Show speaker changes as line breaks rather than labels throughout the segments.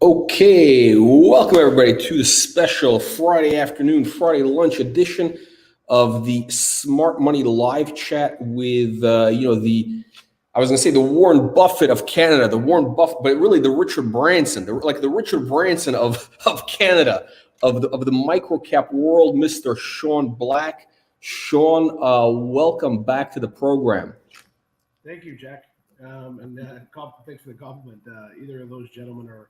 Okay, welcome everybody to the special Friday afternoon, Friday lunch edition of the Smart Money live chat with, I was going to say the Warren Buffett of Canada, the Warren Buffett, but really the Richard Branson, the Richard Branson of Canada, of the micro cap world, Mr. Sean Black. Sean, welcome back to the program.
Thank you, Jack. Thanks for the compliment. Either of those gentlemen are,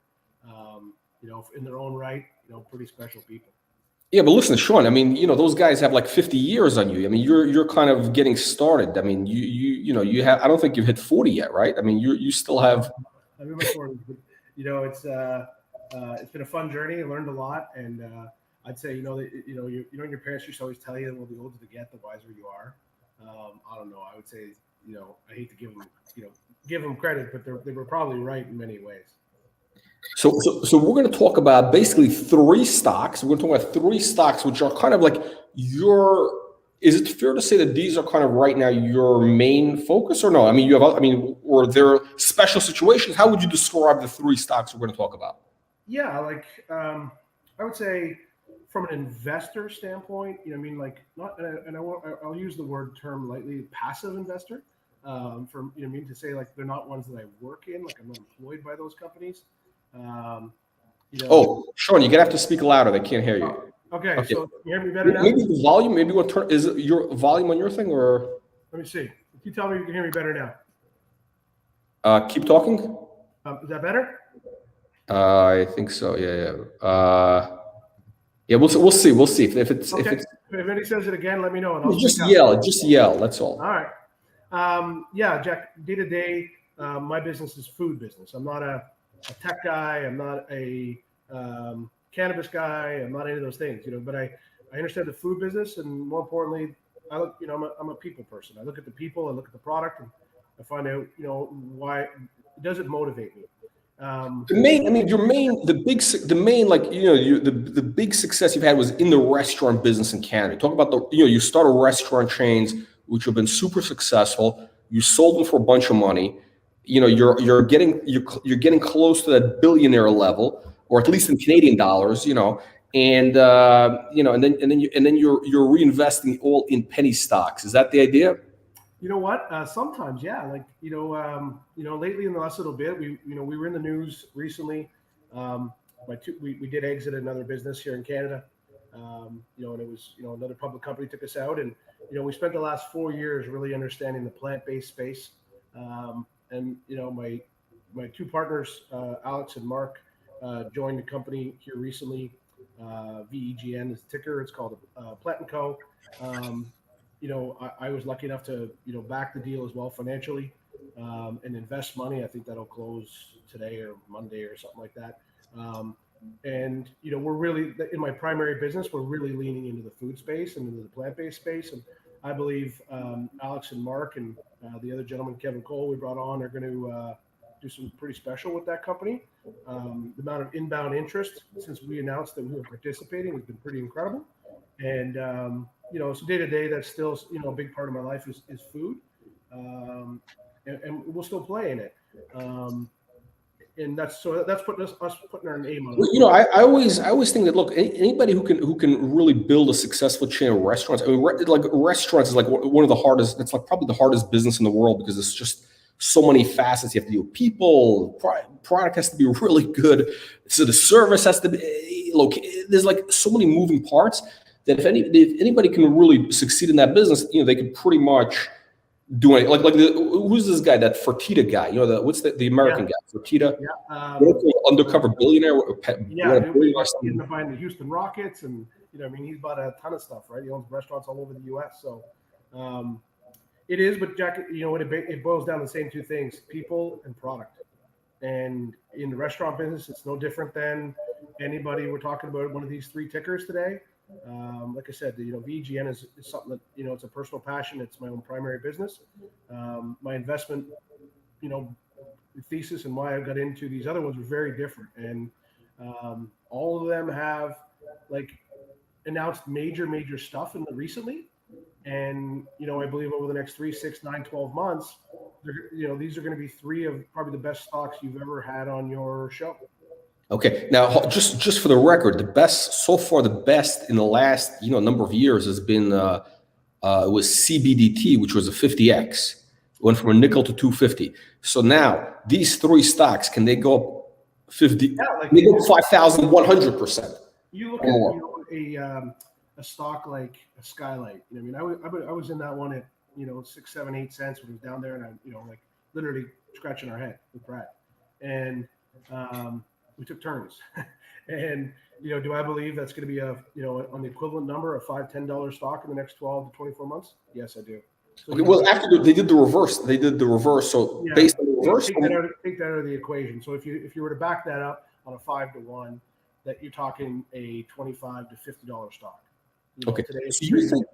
in their own right, pretty special people.
Yeah, but listen, Sean. I mean, those guys have like 50 years on you. I mean, you're kind of getting started. I mean, you have. I don't think you've hit 40 yet, right? I mean, you still have.
I'm in my 40s, but it's been a fun journey. I learned a lot, and I'd say your parents used to always tell you, well, the older you get, the wiser you are. I don't know. I would say, I hate to give them credit, but they were probably right in many ways.
So we're going to talk about basically three stocks. We're going to talk about three stocks, which are kind of like your. Is it fair to say that these are kind of right now your main focus, or no? I mean, or there are special situations. How would you describe the three stocks we're going to talk about?
Yeah, I would say from an investor standpoint, I'll use the term lightly, passive investor. To say like they're not ones that I work in, like I'm not employed by those companies.
Oh, Sean, you're gonna have to speak louder. They can't hear you.
Okay. So you hear me better now?
Maybe the volume. Maybe what turn is it your volume on your thing, or
let me see. You tell me you can hear me better
now. Keep talking.
Is that better?
I think so. Yeah. Yeah, we'll see. We'll see if it's
okay. If anybody says it again, let me know. And I'll
just yell. Just yell. That's all.
All right. Yeah, Jack. Day to day, my business is food business. I'm not a tech guy. I'm not a cannabis guy. I'm not any of those things. But I understand the food business, and more importantly, I'm a people person. I look at the people. I look at the product, and I find out why does it motivate me.
The big success you've had was in the restaurant business in Canada. Talk about you started restaurant chains which have been super successful. You sold them for a bunch of money. You're getting close to that billionaire level, or at least in Canadian dollars. And then you're reinvesting all in penny stocks. Is that the idea?
You know what? Sometimes, yeah. Lately in the last little bit, we were in the news recently. We did exit another business here in Canada. And it was another public company took us out, and we spent the last 4 years really understanding the plant-based space. And my two partners, Alex and Mark, joined the company here recently. VEGN is the ticker. It's called Plant & Co. I was lucky enough to, back the deal as well financially and invest money. I think that'll close today or Monday or something like that. And we're really, in my primary business, we're really leaning into the food space and into the plant-based space. And I believe Alex and Mark and the other gentleman, Kevin Cole, we brought on, are going to do something pretty special with that company. The amount of inbound interest since we announced that we were participating has been pretty incredible. And so day to day, that's still a big part of my life is food, and we'll still play in it. And that's putting us putting our name on it.
I always think that, look, anybody who can really build a successful chain of restaurants. I mean, restaurants is like one of the hardest. It's like probably the hardest business in the world because it's just so many facets. You have to deal with people. Product has to be really good. So the service has to be. There's like so many moving parts that if anybody can really succeed in that business, they can pretty much do it. Who's this guy? That Fertitta guy? What's the American guy? Fertitta.
Yeah.
Undercover billionaire.
He ended up buying the Houston Rockets, and he's bought a ton of stuff, right? He owns restaurants all over the U.S. So it is, but Jack, it boils down to the same two things: people and product. And in the restaurant business, it's no different than anybody. We're talking about one of these three tickers today. Like I said, VGN is something that, it's a personal passion. It's my own primary business. My investment, thesis and why I got into these other ones was very different. And all of them have announced major stuff recently. And, I believe over the next 3, 6, 9, 12 months, these are going to be three of probably the best stocks you've ever had on your show.
Okay. Now, just for the record, the best so far, the best in the last number of years has been it was CBDT, which was a 50x. It went from a nickel to 250. So now these three stocks, can they go up 50?
Yeah, like
They go 5,100%.
you look
or
at
more.
a stock like a Skylight. I mean, I was in that one at 6, 7, 8 cents when it was down there, and I like literally scratching our head with Brad, and we took turns. And do I believe that's going to be on the equivalent number, a $5-10 stock in the next 12 to 24 months? Yes, I do. So,
Okay. Well, after they did the reverse. They did the reverse. So
yeah,
based on the reverse,
take that out of the equation. So if you were to back that up on a 5-to-1, that you're talking a $25 to $50 stock.
okay.
Today
So you think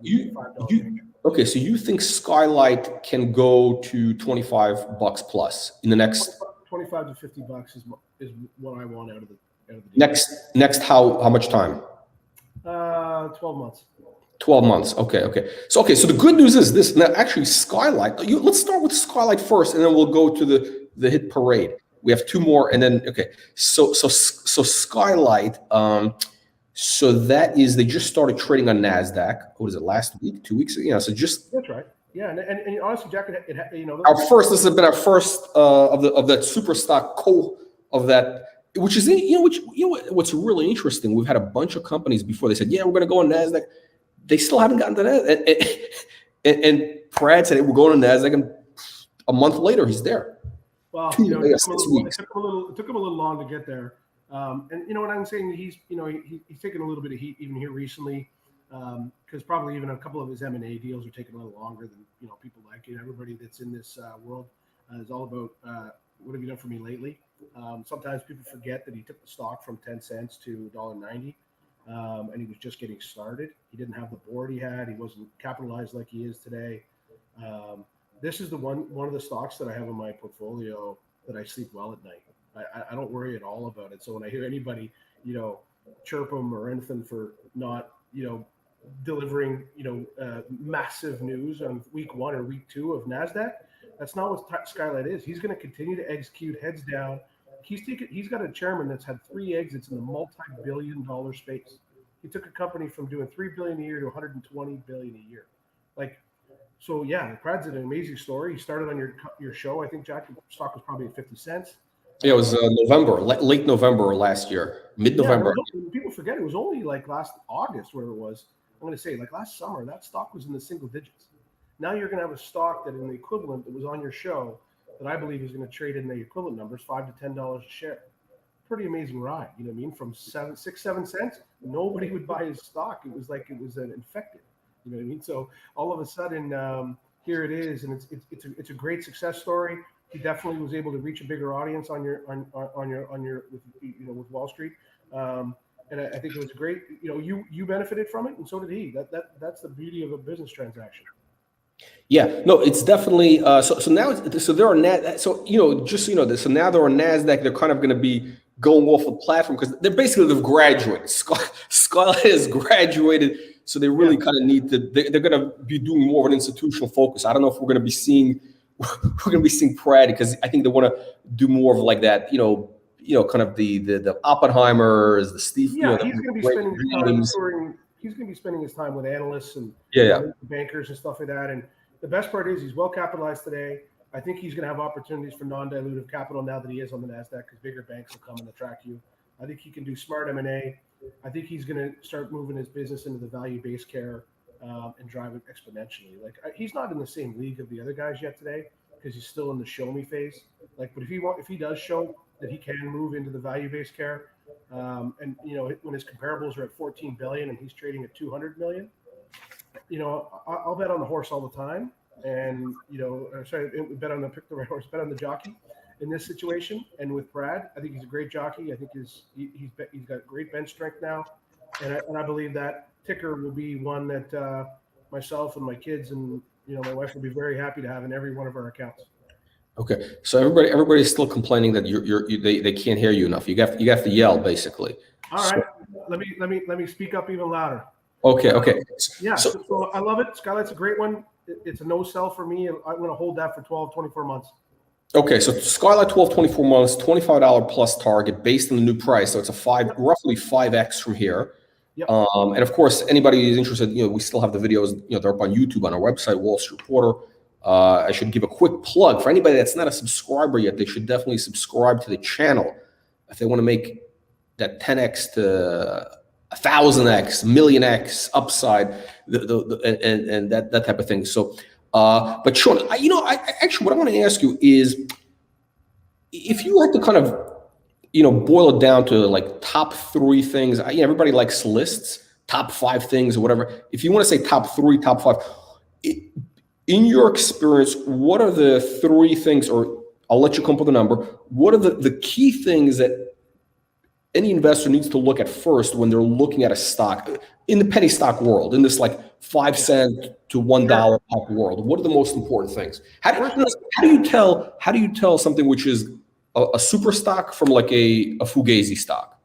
okay? So you think Skylight can go to $25 plus in the next
25 to $50 is what I want out of the deal.
next how much time?
12 months.
12 months. Okay. So the good news is this. Now, actually, Skylight. Let's start with Skylight first, and then we'll go to the hit parade. We have two more, and then okay. So Skylight. So that is they just started trading on Nasdaq. What is it? Last week, 2 weeks ago. Yeah. So just
That's right. Yeah, and honestly, Jack,
our first. This has been our first of that super stock of that. Which is what's really interesting. We've had a bunch of companies before. They said, yeah, we're going to go on Nasdaq. They still haven't gotten to that. And Brad said, hey, we're going to Nasdaq, and a month later, he's there.
Well, it took him a little long to get there. And you know what I'm saying? He's taken a little bit of heat even here recently, because probably even a couple of his M&A deals are taking a little longer than people like it. Everybody that's in this world is all about what have you done for me lately? Sometimes people forget that he took the stock from 10 cents to $1.90. And he was just getting started. He didn't have the board he had. He wasn't capitalized like he is today. This is the one of the stocks that I have in my portfolio that I sleep well at night. I don't worry at all about it. So when I hear anybody, chirp them or anything for not, delivering, massive news on week 1 or week 2 of NASDAQ, that's not what Skylight is. He's going to continue to execute heads down. He's got a chairman that's had 3 exits in the multi-billion-dollar space. He took a company from doing $3 billion a year to $120 billion a year. So yeah, Brad's an amazing story. He started on your show. I think Jack, the stock was probably at 50 cents.
Yeah, it was late November last year, mid-November.
Yeah, people forget it was only like last August where it was. I'm going to say like last summer, that stock was in the single digits. Now you're going to have a stock that in the equivalent that was on your show that I believe is going to trade in the equivalent numbers, $5 to $10 a share. Pretty amazing ride. You know what I mean? From 6, 7 cents, nobody would buy his stock. It was like it was an infected. You know what I mean? So all of a sudden, here it is, and it's a great success story. He definitely was able to reach a bigger audience on your with Wall Street, and I think it was great. You benefited from it, and so did he. That's the beauty of a business transaction.
Yeah, no, it's definitely so now they're on so now they're on Nasdaq. They're kind of going to be going off the platform because they've graduated. Skylight has graduated, so they really kind of need to. They're going to be doing more of an institutional focus. I don't know if we're going to be seeing Pratt, because I think they want to do more of like that. Kind of the Oppenheimers, the Steve.
Yeah, he's going to be spending his time he's going to be spending his time with analysts and bankers and stuff like that. And the best part is he's well capitalized today. I think he's going to have opportunities for non-dilutive capital now that he is on the NASDAQ, because bigger banks will come and attract you. I think he can do smart M&A. I think he's going to start moving his business into the value-based care and drive it exponentially. He's not in the same league of the other guys yet today, because he's still in the show me phase. But if he does show that he can move into the value-based care, and when his comparables are at 14 billion and he's trading at 200 million, I'll bet on the horse all the time. And bet on the jockey in this situation. And with Brad, I think he's a great jockey. I think he's got great bench strength now, and I believe that ticker will be one that myself and my kids and my wife will be very happy to have in every one of our accounts.
Okay, so everybody's still complaining that they can't hear you enough. You have to yell, basically.
All right, let me speak up even louder.
Okay.
Yeah, so I love it. Skylight's a great one. It's a no sell for me. I'm going to hold that for 12, 24 months.
Okay, so Skylight 12, 24 months, $25 plus target based on the new price. So it's roughly 5x from here.
Yep.
And of course, anybody who's interested, we still have the videos, they're up on YouTube on our website, Wall Street Reporter. I should give a quick plug for anybody that's not a subscriber yet. They should definitely subscribe to the channel if they want to make that 10x to 1,000x, millionx upside, and that type of thing. So, but Sean, I actually what I want to ask you is, if you had to kind of boil it down to like top 3 things. Everybody likes lists, top 5 things or whatever. If you want to say top 3, top 5, in your experience, what are the 3 things, or I'll let you come up with a number. What are the key things that any investor needs to look at first when they're looking at a stock in the penny stock world, in this like 5 cent to $1 type world? What are the most important things? How do you tell something which is a super stock from like a fugazi stock?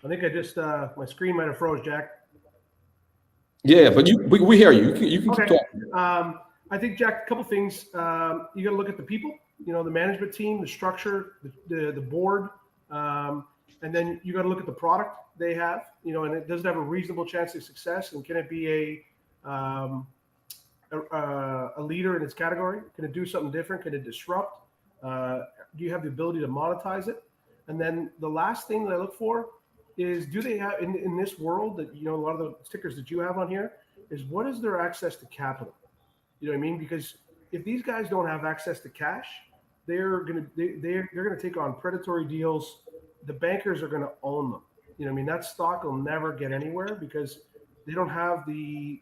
I think I just my screen might have froze, Jack.
Yeah, but we hear you. You can
okay.
keep talking.
I think, Jack, a couple things. You got to look at the people, the management team, the structure, the board, and then you got to look at the product they have, and it doesn't have a reasonable chance of success, and can it be a leader in its category? Can it do something different? Can it disrupt? Do you have the ability to monetize it? And then the last thing that I look for is, do they have in this world that, a lot of the stickers that you have on here, is what is their access to capital? You know what I mean? Because if these guys don't have access to cash, they're gonna take on predatory deals. The bankers are gonna own them. You know what I mean? That stock will never get anywhere because they don't have the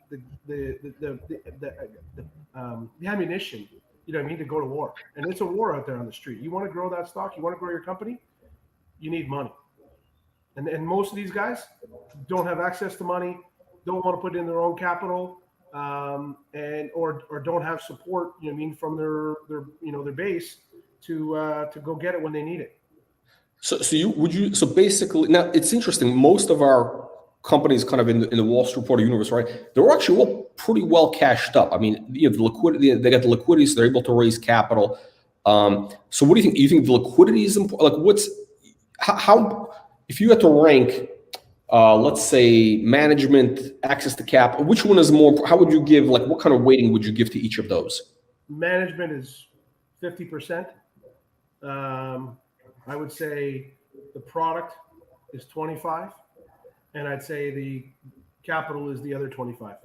ammunition, to go to war. And it's a war out there on the street. You want to grow that stock, you want to grow your company, you need money. And most of these guys don't have access to money, don't want to put in their own capital, or don't have support, from their base to go get it when they need it.
So basically, now it's interesting. Most of our companies kind of in the Wall Street Reporter universe, right? They're actually all pretty well cashed up. I mean, the liquidity, they got the liquidity, so they're able to raise capital. So what do you think? You think the liquidity is important? Like how, if you had to rank, let's say management, access to capital, which one is more, how would you give, like what kind of weighting would you give to each of those?
Management is 50%. I would say the product is 25, and I'd say the capital is the other 25.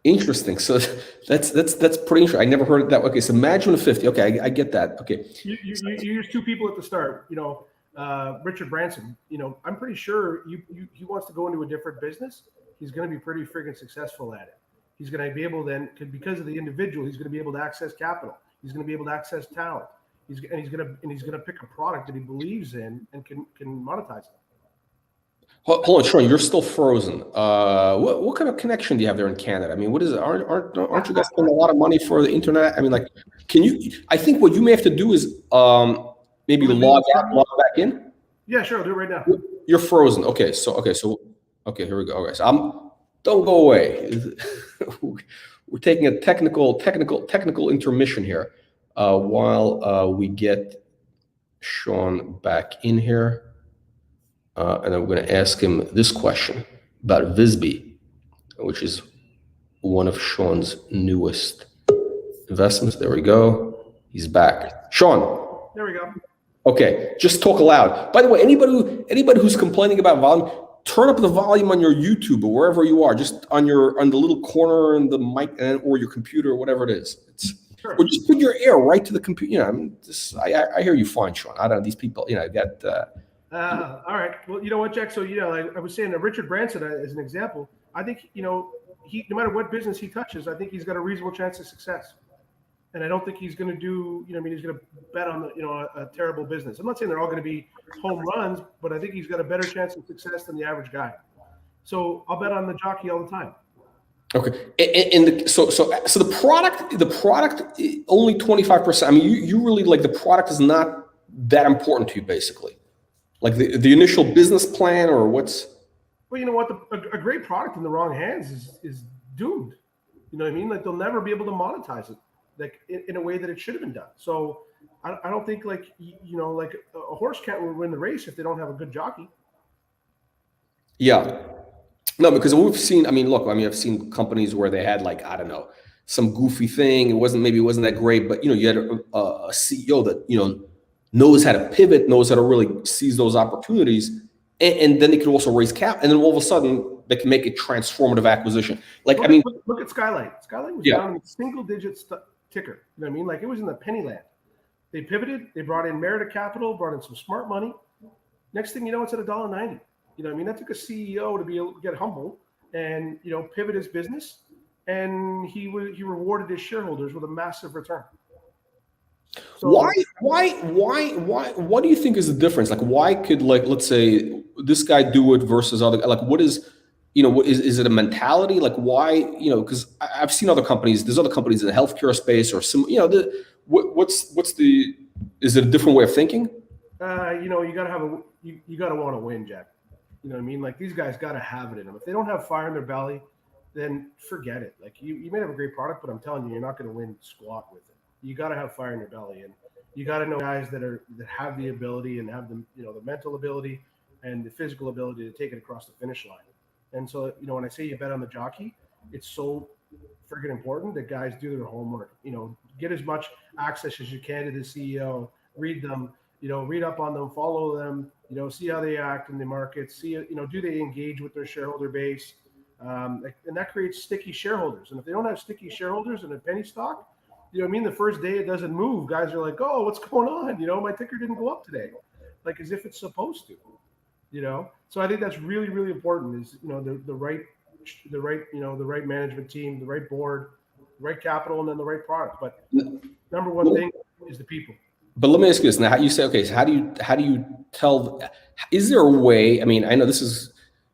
Interesting. So that's pretty interesting. I never heard of that. Okay, so management of 50. Okay, I get that. Okay.
You use 2 people at the start. Richard Branson. I'm pretty sure he wants to go into a different business. He's going to be pretty friggin' successful at it. He's going to be able then, because of the individual, he's going to be able to access capital. He's going to be able to access talent. He's going to pick a product that he believes in and can monetize it.
Hold on, Sean, you're still frozen. What kind of connection do you have there in Canada? I mean, what is it? Aren't you guys spending a lot of money for the internet? I mean, like, I think what you may have to do is maybe log out, log back in.
Yeah, sure, I'll do it right now.
You're frozen. Okay, here we go. Okay, so don't go away. We're taking a technical intermission here while we get Sean back in here. And I'm going to ask him this question about Visby, which is one of Sean's newest investments. There we go. He's back. Sean.
There we go.
Okay, just talk aloud. By the way, anybody who's complaining about volume, turn up the volume on your YouTube or wherever you are, just on the little corner in the mic or your computer or whatever it is.
Sure.
Or just put your ear right to the computer. I hear you fine, Sean. I don't know, these people, got.
All right. Well, you know what, Jack? So, I was saying that Richard Branson, as an example, I think, he, no matter what business he touches, I think he's got a reasonable chance of success. And I don't think he's going to do, he's going to bet on a terrible business. I'm not saying they're all going to be home runs, but I think he's got a better chance of success than the average guy. So I'll bet on the jockey all the time.
Okay. So the product only 25%. I mean, you really like the product is not that important to you, basically. Like the initial business plan, or what's?
Well, you know what? A great product in the wrong hands is doomed. You know what I mean? Like they'll never be able to monetize it. like in a way that it should have been done. So I don't think like like a horse can't win the race if they don't have a good jockey.
Yeah. No, because we've seen, I mean, look, I mean, I've seen companies where they had like, I don't know, some goofy thing. Maybe it wasn't that great, but you had a CEO that, knows how to pivot, knows how to really seize those opportunities. And then they could also raise cap. And then all of a sudden they can make a transformative acquisition. Like,
Look at Skylight. Skylight was
yeah,
down in the single digit ticker. You know what I mean? Like it was in the penny land. They pivoted. They brought in Merida Capital, brought in some smart money. Next thing you know, it's at $1.90. You know what I mean? That took a CEO to be able to get humble and, pivot his business. And he rewarded his shareholders with a massive return. So
what do you think is the difference? Like, why could, like, let's say this guy do it versus other, like, what is, what is it a mentality? Like, why, because I've seen other companies, there's other companies in the healthcare space or some, is it a different way of thinking?
you gotta have you gotta want to win, Jack. You know what I mean? Like these guys gotta have it in them. If they don't have fire in their belly, then forget it. Like you may have a great product, but I'm telling you, you're not gonna win squat with it. You gotta have fire in your belly, and you gotta know guys that have the ability and have the the mental ability and the physical ability to take it across the finish line. And so when I say you bet on the jockey, it's so freaking important that guys do their homework. Get as much access as you can to the CEO, read them, read up on them, follow them, see how they act in the market, see, do they engage with their shareholder base? And that creates sticky shareholders. And if they don't have sticky shareholders in a penny stock, the first day it doesn't move, guys are like, oh, what's going on? My ticker didn't go up today, like as if it's supposed to, So I think that's really, really important is, the right management team, the right board, the right capital, and then the right product. But number one thing is the people.
But let me ask you this now. You say, okay, so how do you tell? Is there a way? I mean, I know maybe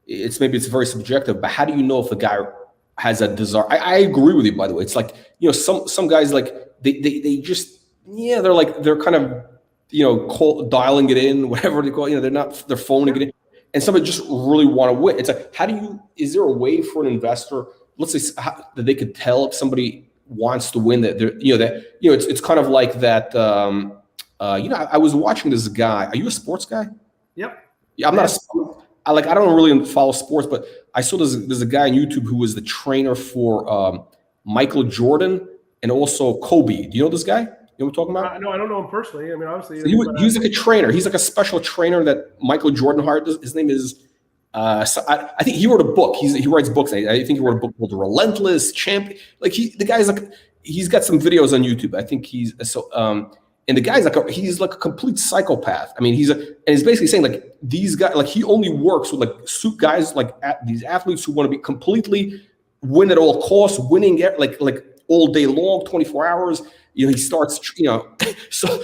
it's very subjective, but how do you know if the guy has a desire? I agree with you, by the way. It's like some guys like they just they're kind of dialing it in, whatever they call it. They're phoning it in, and some just really want to win. It's like is there a way for an investor? Let's say that they could tell if somebody wants to win that it's kind of like that. I was watching this guy. Are you a sports guy?
Yep.
Yeah, I'm not. I don't really follow sports, but I saw there's a guy on YouTube who was the trainer for Michael Jordan and also Kobe. Do you know this guy? You know what I'm talking about?
No, I don't know him personally. I mean, obviously,
so he was like a trainer. He's like a special trainer that Michael Jordan hired. His name is. So I think he wrote a book. He writes books. I think he wrote a book called The Relentless Champion. Like the guy's like, he's got some videos on YouTube. I think he's so. And the guy's he's like a complete psychopath. I mean, he's basically saying like these guys, like he only works with like guys like these athletes who want to be completely win at all costs, winning like all day long, 24 hours. He starts, so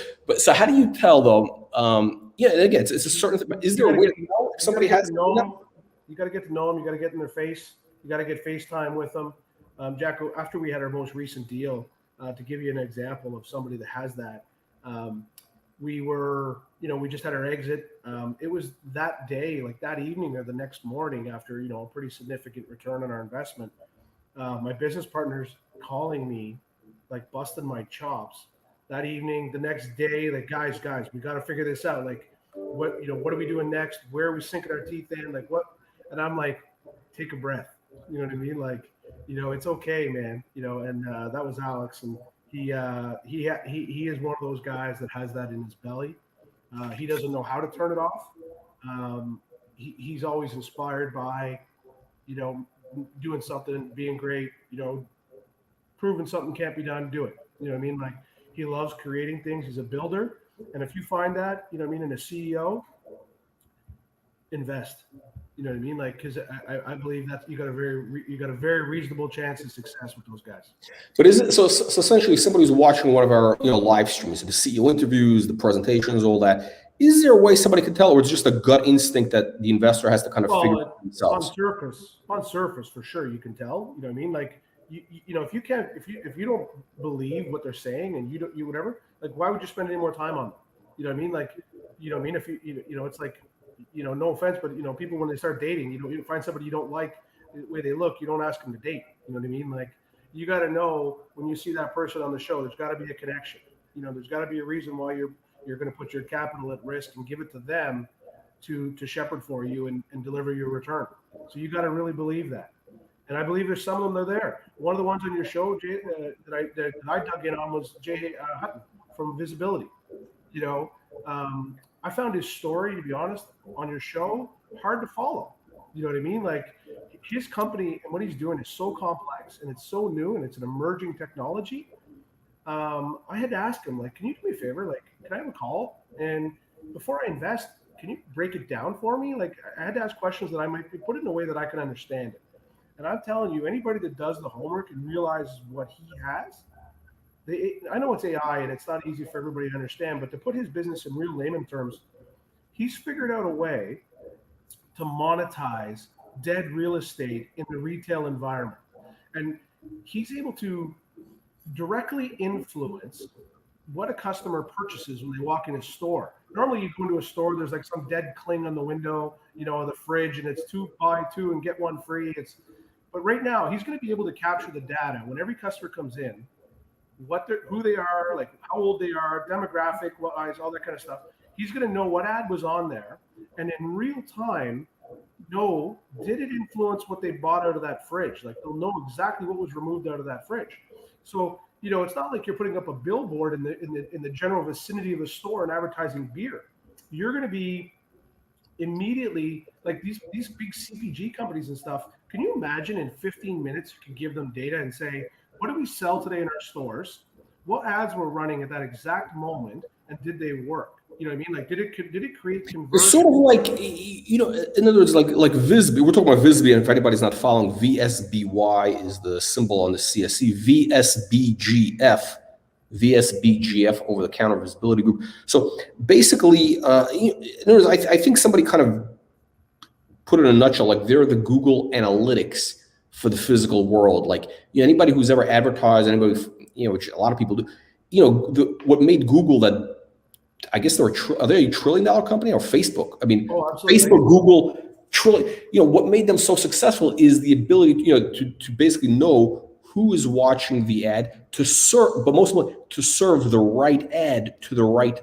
how do you tell though? And again, it's a certain thing. Is there a way to know if somebody has?
You got to get to know them. You got to get in their face. You got to get FaceTime with them. Jack, after we had our most recent deal, to give you an example of somebody that has that. We just had our exit. It was that day, like that evening or the next morning after, a pretty significant return on our investment. My business partner's calling me, like busting my chops that evening. The next day, like, guys, we got to figure this out. Like, what are we doing next? Where are we sinking our teeth in? Like what? And I'm like, take a breath. You know what I mean? Like, it's okay, man. And that was Alex, and he is one of those guys that has that in his belly. He doesn't know how to turn it off. He's always inspired by, doing something, being great, proving something can't be done, do it. You know what I mean? Like he loves creating things. He's a builder. And if you find that, in a CEO, invest. You know what I mean? Like, because I believe that you got a very reasonable chance of success with those guys.
But is it so essentially somebody who's watching one of our live streams, the CEO interviews, the presentations, all that? Is there a way somebody can tell, or it's just a gut instinct that the investor has to kind of figure out themselves?
On surface, for sure, you can tell. You know what I mean? Like, if you don't believe what they're saying and you whatever, like, why would you spend any more time on them? You know what I mean? Like, you know what I mean? If it's like, no offense, but people, when they start dating, you find somebody you don't like the way they look, you don't ask them to date. You know what I mean? Like, you got to know when you see that person on the show, there's got to be a connection. There's got to be a reason why you're going to put your capital at risk and give it to them to shepherd for you and deliver your return. So you got to really believe that. And I believe there's some of them that are there. One of the ones on your show, Jay, that I dug in on was Jay Hutton from Visibility. I found his story, to be honest, on your show, hard to follow. You know what I mean? Like, his company and what he's doing is so complex and it's so new and it's an emerging technology. I had to ask him, like, can you do me a favor? Like, can I have a call? And before I invest, can you break it down for me? Like, I had to ask questions that I might be put in a way that I can understand it. And I'm telling you, anybody that does the homework and realizes what he has, I know it's AI and it's not easy for everybody to understand, but to put his business in real layman terms, he's figured out a way to monetize dead real estate in the retail environment. And he's able to directly influence what a customer purchases when they walk in a store. Normally you go into a store, there's like some dead cling on the window, the fridge, and it's 2 buy 2 and get 1 free. But right now he's going to be able to capture the data when every customer comes in, who they are, like how old they are, demographic, wise, all that kind of stuff. He's going to know what ad was on there, and in real time did it influence what they bought out of that fridge? Like, they'll know exactly what was removed out of that fridge. So it's not like you're putting up a billboard in the general vicinity of a store and advertising beer. You're going to be immediately, like, these big CPG companies and stuff. Can you imagine in 15 minutes you can give them data and say, what do we sell today in our stores? What ads were running at that exact moment, and did they work? You know what I mean? Like, did it create conversion?
It's sort of like, in other words, like VSB. We're talking about VSB, and if anybody's not following, VSBY is the symbol on the CSC. VSBGF, over-the-counter visibility group. So basically, in other words, I think somebody kind of put it in a nutshell, like, they're the Google Analytics for the physical world. Like, anybody who's ever advertised, anybody, which a lot of people do, what made Google that, I guess are they a $1 trillion company, or Facebook? I mean, Facebook, Google, what made them so successful is the ability, to basically know who is watching the ad, to serve, but most importantly, to serve the right ad to the right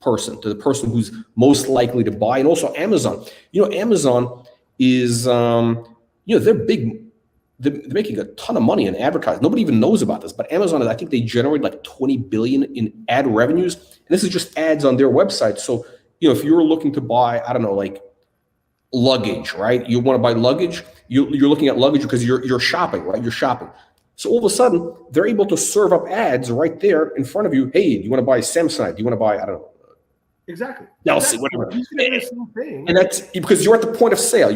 person, to the person who's most likely to buy. And also Amazon. Amazon is, they're big. They're making a ton of money in advertising. Nobody even knows about this, but Amazon, I think they generate like 20 billion in ad revenues. And this is just ads on their website. So, if you're looking to buy, I don't know, like luggage, right? You want to buy luggage, you're looking at luggage because you're shopping, right? You're shopping. So all of a sudden, they're able to serve up ads right there in front of you. Hey, do you want to buy Samsonite? Do you want to buy, I don't know.
Exactly.
Chelsea, whatever. And that's because you're at the point of sale.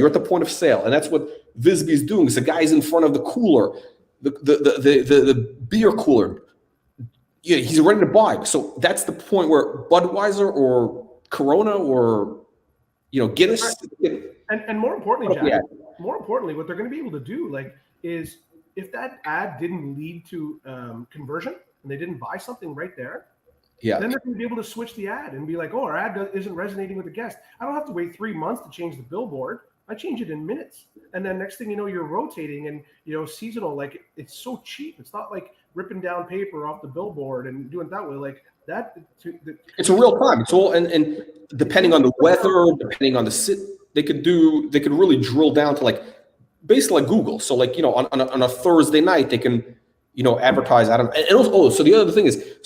And that's what Visby is doing. Is the guy's in front of the cooler, the beer cooler. Yeah, he's ready to buy. So that's the point where Budweiser or Corona or Guinness.
And more importantly, Jack, what they're going to be able to do, like, is if that ad didn't lead to conversion and they didn't buy something right there. Yeah. Then they're going to be able to switch the ad and be like, oh, our ad isn't resonating with the guest. I don't have to wait 3 months to change the billboard. I change it in minutes. And then next thing you know, you're rotating and, seasonal, like, it's so cheap. It's not like ripping down paper off the billboard and doing it that way. Like that.
It's a real time. It's all, and depending on the weather, depending on they could really drill down to, like, basically like Google. So, like, on a Thursday night, they can, advertise. I don't know. And also, so the other thing is,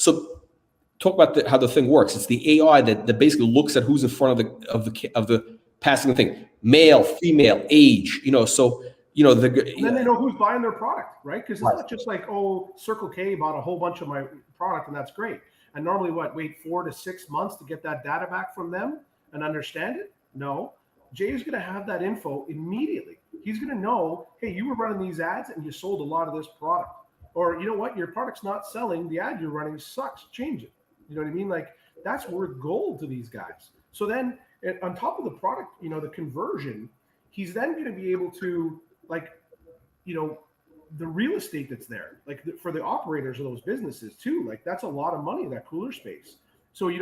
talk about how the thing works. It's the AI that basically looks at who's in front of the passing thing, male, female, age. So and
then they know who's buying their product, right? Because it's not just like, oh, Circle K bought a whole bunch of my product and that's great. And normally, wait 4 to 6 months to get that data back from them and understand it? No, Jay is going to have that info immediately. He's going to know, hey, you were running these ads and you sold a lot of this product, or you know what, your product's not selling. The ad you're running sucks. Change it. You know what I mean? Like, that's worth gold to these guys. So then on top of the product, the conversion, he's then going to be able to, like, the real estate that's there, like, for the operators of those businesses too. Like, that's a lot of money, that cooler space. So, he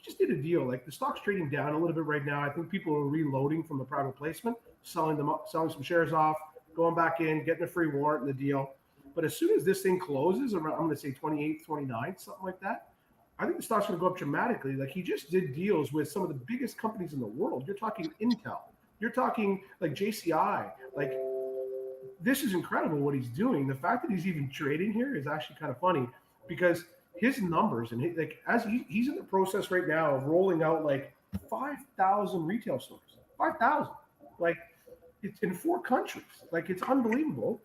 just did a deal. Like, the stock's trading down a little bit right now. I think people are reloading from the private placement, selling some shares off, going back in, getting a free warrant in the deal. But as soon as this thing closes around, I'm going to say 28th, 29th, something like that, I think the stock's going to go up dramatically. Like, he just did deals with some of the biggest companies in the world. You're talking Intel. You're talking like JCI. Like, this is incredible what he's doing. The fact that he's even trading here is actually kind of funny, because his numbers, and he's in the process right now of rolling out like 5,000 retail stores. 5,000. Like, it's in 4 countries. Like, it's unbelievable.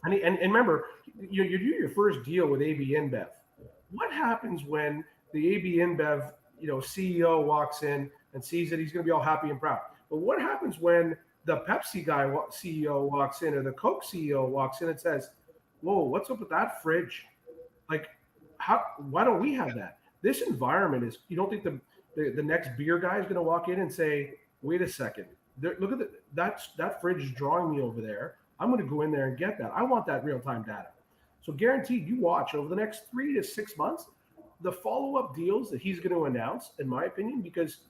And remember, you do your first deal with AB InBev. What happens when the AB InBev, CEO walks in and sees that he's going to be all happy and proud? But what happens when the Pepsi guy CEO walks in, or the Coke CEO walks in and says, "Whoa, what's up with that fridge? Like, why don't we have that?" This environment is, you don't think the next beer guy is going to walk in and say, "Wait a second, look at that fridge is drawing me over there. I'm going to go in there and get that. I want that real-time data." So guaranteed, you watch over the next 3 to 6 months, the follow-up deals that he's going to announce, in my opinion, because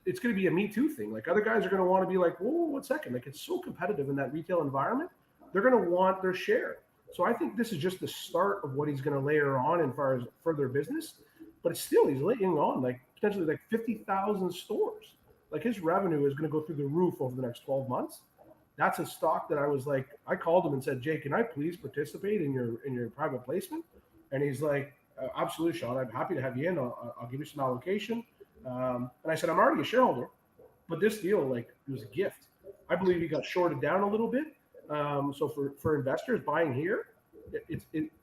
it's going to be a Me Too thing. Like, other guys are going to want to be like, "Whoa, 1 second." Like, it's so competitive in that retail environment. They're going to want their share. So I think this is just the start of what he's going to layer on as far as further business. But it's still, he's laying on like potentially like 50,000 stores. Like, his revenue is going to go through the roof over the next 12 months. That's a stock that I was like, I called him and said, "Jay, can I please participate in your private placement?" And he's like, "Absolutely, Sean. I'm happy to have you in. I'll give you some allocation." And I said, "I'm already a shareholder, but this deal, like, it was a gift." I believe he got shorted down a little bit. So for investors buying here,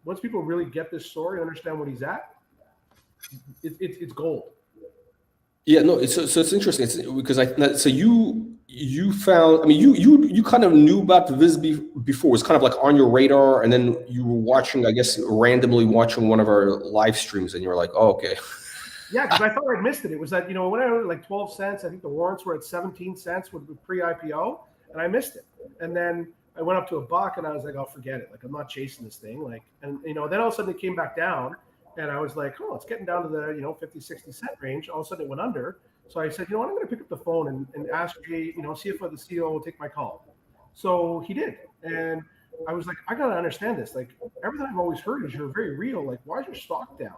once people really get this story, understand what he's at, it's gold.
Yeah, no, so it's interesting. It's because you found, I mean, you kind of knew about the Viz before. It was kind of like on your radar, and then you were watching, I guess, randomly watching one of our live streams, and you were like, "Oh, okay."
Yeah, because I thought I'd missed it. It was that, when I was like 12 cents, I think the warrants were at 17 cents with pre-IPO, and I missed it. And then I went up to $1, and I was like, "Oh, forget it. Like, I'm not chasing this thing." Like, and then all of a sudden it came back down, and I was like, "Oh, it's getting down to the 50, 60 cent range." All of a sudden it went under. So I said, "You know what? I'm going to pick up the phone and ask Jay, see if the CEO will take my call." So he did, and I was like, "I got to understand this. Like, everything I've always heard is you're very real. Like, why is your stock down?"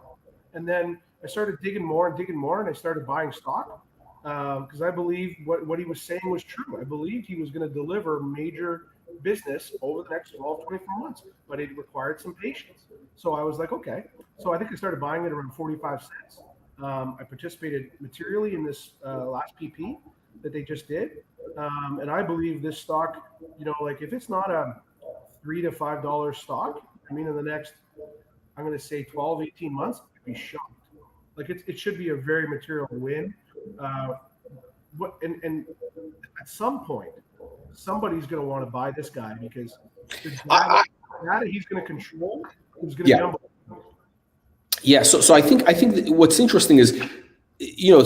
And then I started digging more, and I started buying stock because I believed what he was saying was true. I believed he was going to deliver major business over the next 12, 24 months, but it required some patience. So I was like, okay. So I think I started buying it around 45 cents. I participated materially in this last PP that they just did. And I believe this stock, like, if it's not a $3 to $5 stock, I mean, in the next, I'm going to say 12, 18 months, I'd be shocked. Like, it should be a very material win. And at some point, somebody's going to want to buy this guy, because the data he's going to control is going to be unbelievable.
Yeah, so I think that what's interesting is,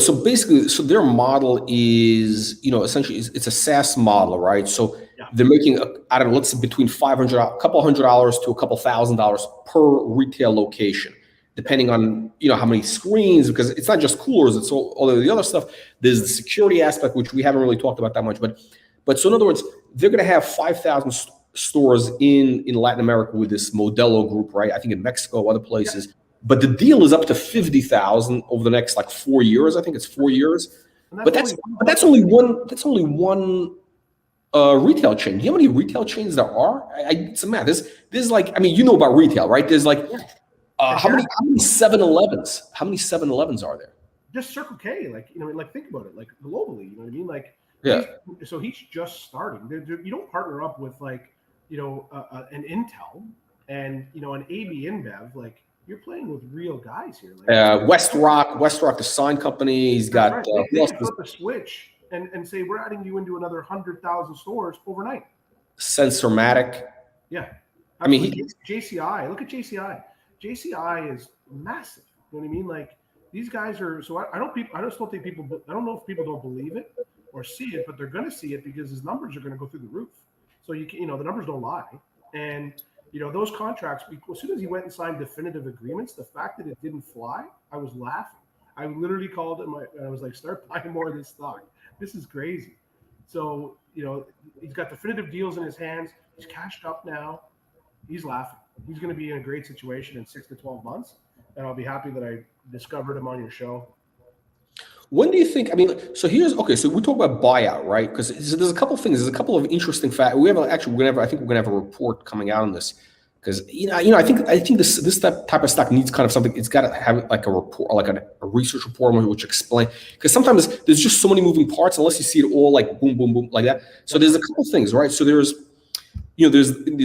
so basically, so their model is, essentially it's a SaaS model, right? So they're making, I don't know, let's say between $500, a couple $100 to a couple $1,000 per retail location, depending on, how many screens, because it's not just coolers, it's all of the other stuff. There's the security aspect, which we haven't really talked about that much, but so in other words, they're going to have 5,000 stores in Latin America with this Modelo group, right? I think in Mexico, other places. But the deal is up to 50,000 over the next 4 years. I think it's 4 years. But that's only one. That's only one retail chain. Do you know how many retail chains there are? It's a math. There's I mean, you know about retail, right? There's how many 7-Elevens? How many 7-Elevens are there?
Just Circle K, think about it, globally. You know what I mean? So he's just starting. You don't partner up with an Intel and an AB InBev. You're playing with real guys here.
Westrock, the sign company. He's got.
Right. They can flip a switch and say, "We're adding you into another 100,000 stores overnight."
Sensormatic.
Yeah.
I mean,
JCI. Look at JCI. JCI is massive. You know what I mean? These guys are. So I don't think people. I don't know if people don't believe it or see it, but they're going to see it because his numbers are going to go through the roof. So the numbers don't lie, and. Those contracts, as soon as he went and signed definitive agreements, the fact that it didn't fly, I was laughing. I literally called him and I was like, "Start buying more of this stock. This is crazy." So, he's got definitive deals in his hands. He's cashed up now. He's laughing. he's going to be in a great situation in 6 to 12 months. And I'll be happy that I discovered him on your show.
When do you think? I mean, so so we talk about buyout, right? Because there's a couple of things. There's a couple of interesting facts. We have actually, I think we're gonna have a report coming out on this because I think this type of stock needs kind of something. It's got to have like a report, like a research report which explain, because sometimes there's just so many moving parts unless you see it all like boom, boom, boom like that. So there's a couple of things, right? So there's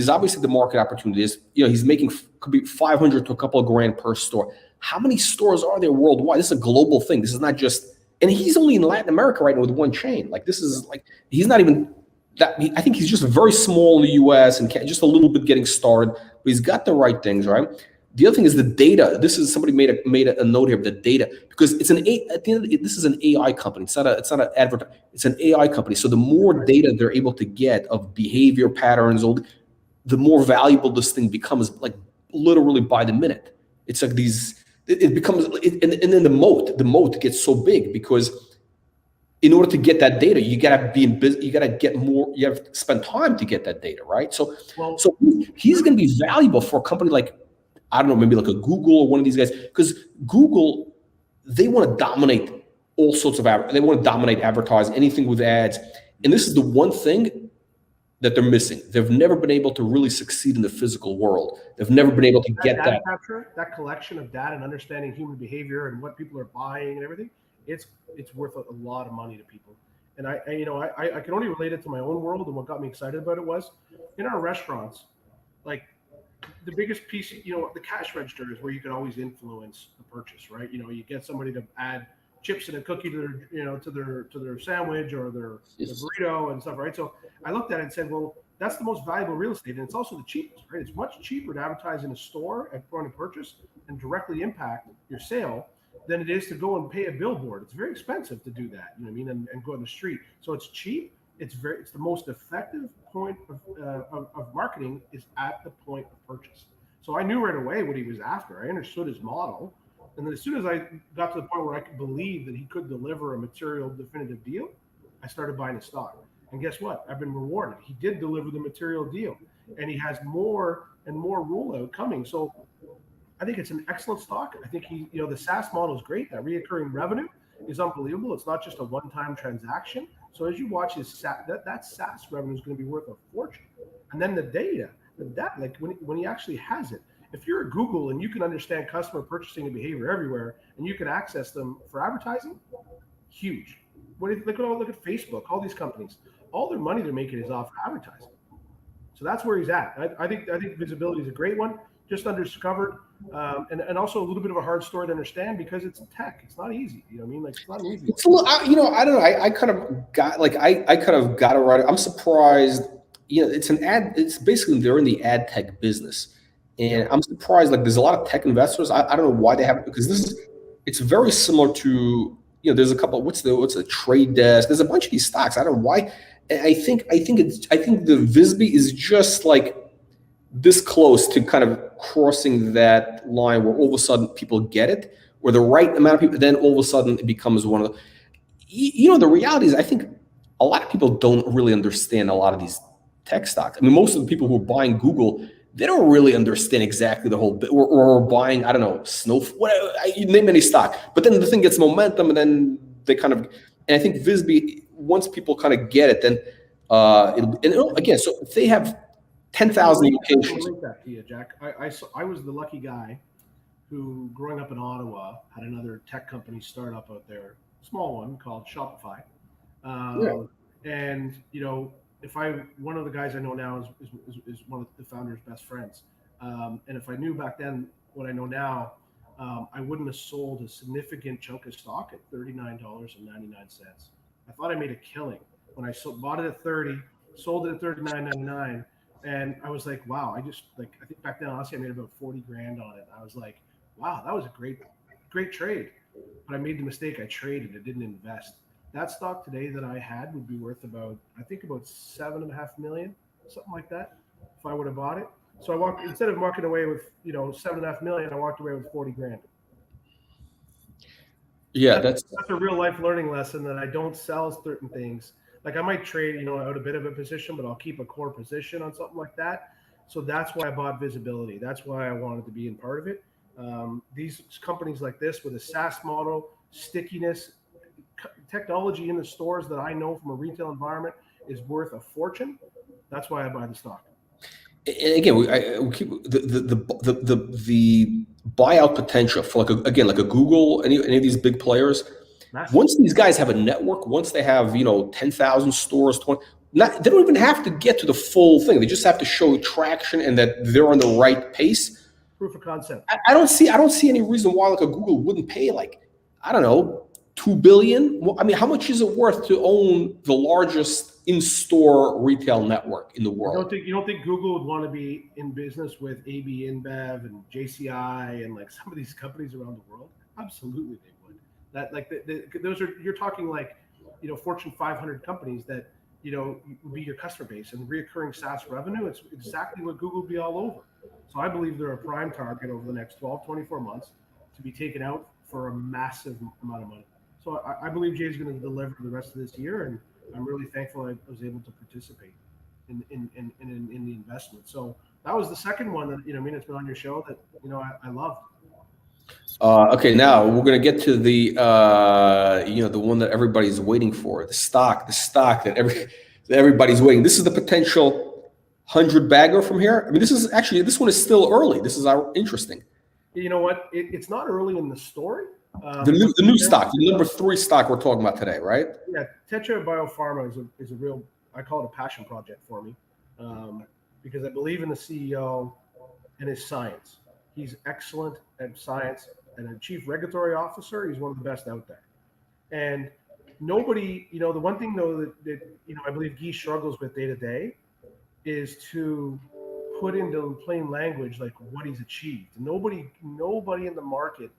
obviously the market opportunities. He's making could be 500 to a couple of grand per store. How many stores are there worldwide? This is a global thing. This is not just, and he's only in Latin America right now with one chain. Like this is like, he's not even that. I think he's just very small in the U.S. and just a little bit getting started. But he's got the right things, right? The other thing is the data. This is somebody made a note here of the data because it's at the end of this is an AI company. It's not an advert. It's an AI company. So the more data they're able to get of behavior patterns, the more valuable this thing becomes. Like literally by the minute. It's like these. It becomes, and then the moat gets so big because in order to get that data, you gotta be in business. You gotta get more. You have to spend time to get that data, right? So he's going to be valuable for a company like, I don't know, maybe like a Google or one of these guys, because Google, they want to dominate all sorts of they want to dominate advertising, anything with ads, and this is the one thing that they're missing. They've never been able to really succeed in the physical world. They've never been able to get that
capture, that collection of data and understanding human behavior and what people are buying and everything. It's worth a lot of money to people. And I can only relate it to my own world. And what got me excited about it was in our restaurants, like the biggest piece, the cash register is where you can always influence the purchase, right? You get somebody to add chips and a cookie to their sandwich or their burrito and stuff, right? So I looked at it and said, well, that's the most valuable real estate, and it's also the cheapest, right? It's much cheaper to advertise in a store at point of purchase and directly impact your sale than it is to go and pay a billboard. It's very expensive to do that, you know what I mean, and go on the street. So it's cheap. It's the most effective point of marketing is at the point of purchase. So I knew right away what he was after. I understood his model. And then as soon as I got to the point where I could believe that he could deliver a material definitive deal, I started buying his stock. And guess what? I've been rewarded. He did deliver the material deal, and he has more and more rollout coming. So I think it's an excellent stock. I think the SaaS model is great. That reoccurring revenue is unbelievable. It's not just a one-time transaction. So as you watch his that SaaS revenue is going to be worth a fortune. And then the data, like when he actually has it. If you're at Google and you can understand customer purchasing and behavior everywhere, and you can access them for advertising, huge. Look at Facebook, all these companies, all their money they're making is off advertising. So that's where he's at. I think visibility is a great one, just undiscovered, and also a little bit of a hard story to understand because it's tech. It's not easy. You know what I mean? Like it's not easy.
It's a little, I don't know. I kind of got it right. I'm surprised. It's an ad. It's basically they're in the ad tech business. And I'm surprised, like there's a lot of tech investors. I don't know why they haven't, because it's very similar to, there's a couple, what's the Trade Desk? There's a bunch of these stocks. I don't know why. And I think the Visby is just like this close to kind of crossing that line where all of a sudden people get it, where the right amount of people, then all of a sudden it becomes one of the, the reality is I think a lot of people don't really understand a lot of these tech stocks. I mean, most of the people who are buying Google, they don't really understand exactly the whole bit, or buying, I don't know, whatever, you name any stock. But then the thing gets momentum, and then they kind of, and I think Visby, once people kind of get it, then again, so if they have 10,000 locations.
I like that to you, Jack. I was the lucky guy who, growing up in Ottawa, had another tech company startup out there, small one called Shopify, and one of the guys I know now is one of the founder's best friends. And if I knew back then what I know now, I wouldn't have sold a significant chunk of stock at $39.99. I thought I made a killing when I bought it at 30, sold it at $39.99. And I was like, wow, I think back then, honestly, I made about 40 grand on it. I was like, wow, that was a great trade. But I made the mistake. I traded. I didn't invest. That stock today that I had would be worth about $7.5 million, something like that, if I would have bought it. So instead of walking away with, $7.5 million, I walked away with 40 grand.
Yeah, that's
a real life learning lesson, that I don't sell certain things. Like I might trade, out a bit of a position, but I'll keep a core position on something like that. So that's why I bought visibility. That's why I wanted to be in part of it. These companies like this with a SaaS model, stickiness, technology in the stores that I know from a retail environment is worth a fortune. That's why I buy the stock.
And again, we keep the buyout potential for like a Google, any of these big players.
Massive.
Once these guys have a network, once they have 10,000 stores, 20, they don't even have to get to the full thing. They just have to show traction and that they're on the right pace.
Proof of concept.
I don't see any reason why like a Google wouldn't pay like, I don't know, $2 billion. Well, I mean, how much is it worth to own the largest in-store retail network in the world?
You don't think Google would want to be in business with AB InBev and JCI and like some of these companies around the world? Absolutely, they would. That like those are, you're talking like Fortune 500 companies that would be your customer base, and reoccurring SaaS revenue. It's exactly what Google would be all over. So I believe they're a prime target over the next 12, 24 months to be taken out for a massive amount of money. So I believe Jay's going to deliver the rest of this year, and I'm really thankful I was able to participate in the investment. So that was the second one that it's been on your show that I loved.
Okay, now we're going to get to the the one that everybody's waiting for, the stock that everybody's waiting. This is the potential 100-bagger from here. I mean, this one is still early. This is interesting.
You know what? It's not early in the story.
The new stock, the number 3 stock we're talking about today, right?
Yeah, Tetra Biopharma is a real, I call it a passion project for me, because I believe in the CEO and his science. He's excellent at science, and a chief regulatory officer, he's one of the best out there. And nobody, the one thing though that I believe Guy struggles with day to day is to put into plain language like what he's achieved. Nobody in the market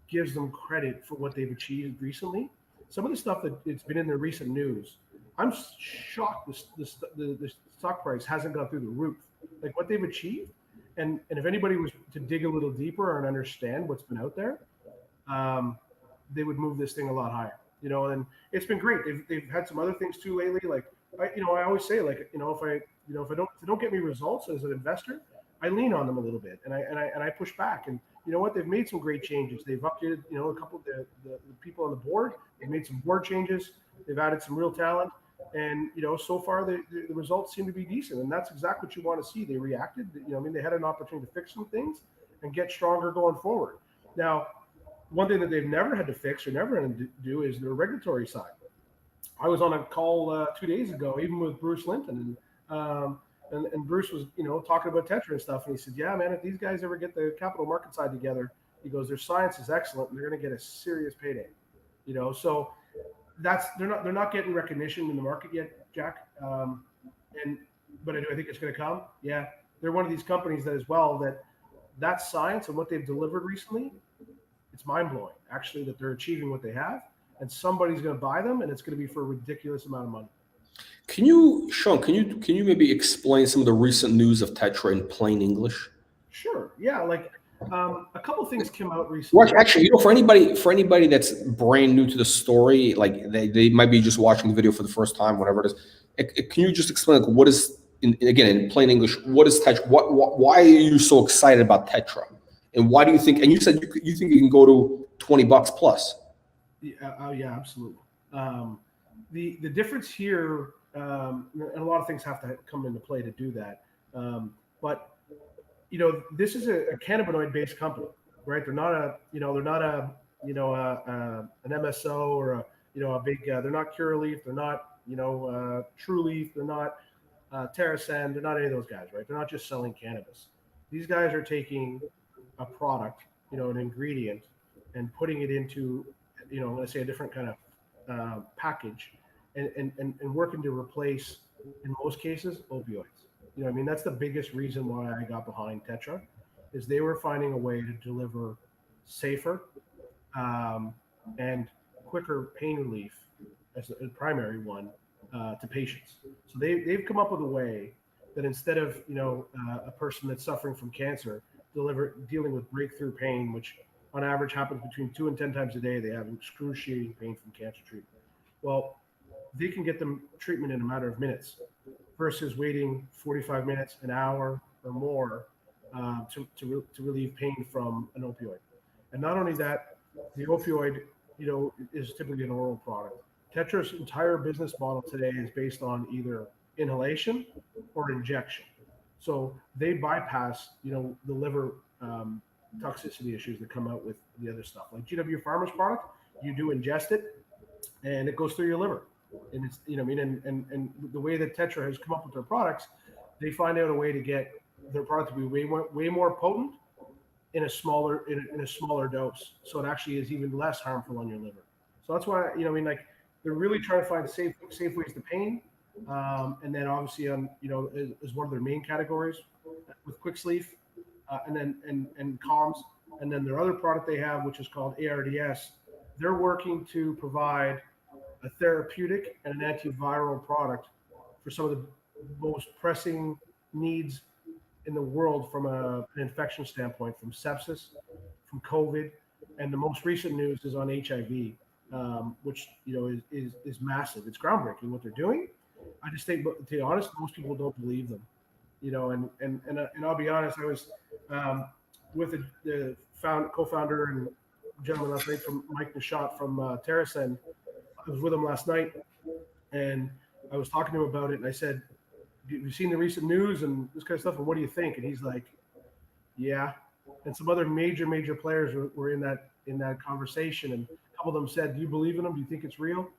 gives them credit for what they've achieved recently. Some of the stuff that it's been in the recent news, I'm shocked the stock price hasn't gone through the roof. Like what they've achieved, and if anybody was to dig a little deeper and understand what's been out there, they would move this thing a lot higher. And it's been great. They've had some other things too lately. Like I always say, like if they don't get me results as an investor, I lean on them a little bit, and I push back. And you know what? They've made some great changes. They've updated, a couple of the people on the board. They've made some board changes. They've added some real talent, and so far the results seem to be decent. And that's exactly what you want to see. They reacted. They had an opportunity to fix some things and get stronger going forward. Now, one thing that they've never had to fix or never had to do is their regulatory side. I was on a call 2 days ago, even with Bruce Linton, and Bruce was, talking about Tetra and stuff. And he said, yeah, man, if these guys ever get the capital market side together, he goes, their science is excellent and they're going to get a serious payday, so they're not getting recognition in the market yet, Jack. But I think it's going to come. Yeah. They're one of these companies that as well, that science and what they've delivered recently, it's mind blowing actually that they're achieving what they have, and somebody's going to buy them, and it's going to be for a ridiculous amount of money.
Sean, can you maybe explain some of the recent news of Tetra in plain English?
Sure. Yeah. Like a couple of things came out recently.
Well, actually, for anybody that's brand new to the story, like they might be just watching the video for the first time, whatever it is. Can you just explain what is in plain English? What is Tetra? Why are you so excited about Tetra? And why do you think? And you said you think you can go to $20 plus.
Yeah, absolutely. The difference here. And a lot of things have to come into play to do that. But this is a cannabinoid-based company, right? They're not an MSO or a big. They're not Curaleaf. They're not True Leaf. They're not TerraSand. They're not any of those guys, right? They're not just selling cannabis. These guys are taking a product, an ingredient, and putting it into, let's say a different kind of package. And working to replace, in most cases, opioids. That's the biggest reason why I got behind Tetra, is they were finding a way to deliver safer and quicker pain relief as a primary one to patients. So they've come up with a way that instead of a person that's suffering from cancer dealing with breakthrough pain, which on average happens between 2 and 10 times a day, they have excruciating pain from cancer treatment. Well, they can get them treatment in a matter of minutes versus waiting 45 minutes, an hour, or more to relieve pain from an opioid. And not only that, the opioid, is typically an oral product. Tetra's entire business model today is based on either inhalation or injection. So they bypass, the liver toxicity issues that come out with the other stuff. Like GW Pharma's product, you do ingest it, and it goes through your liver. And it's, and the way that Tetra has come up with their products, they find out a way to get their product to be way more potent in a smaller dose. So it actually is even less harmful on your liver. So that's why, they're really trying to find safe ways to pain. And then obviously is one of their main categories with quick sleep, and then and calms. And then their other product they have, which is called ARDS, they're working to provide a therapeutic and an antiviral product for some of the most pressing needs in the world from an infection standpoint, from sepsis, from COVID, and the most recent news is on HIV, which is massive. It's groundbreaking what they're doing. I just think, to be honest, most people don't believe them. And I'll be honest, I was with the co-founder and gentleman last night from Mike Nishot from TerraSend. I was with him last night, and I was talking to him about it, and I said, "Have you seen the recent news and this kind of stuff? And what do you think?" And he's like, "Yeah." And some other major players were in that conversation, and a couple of them said, "Do you believe in him? Do you think it's real?"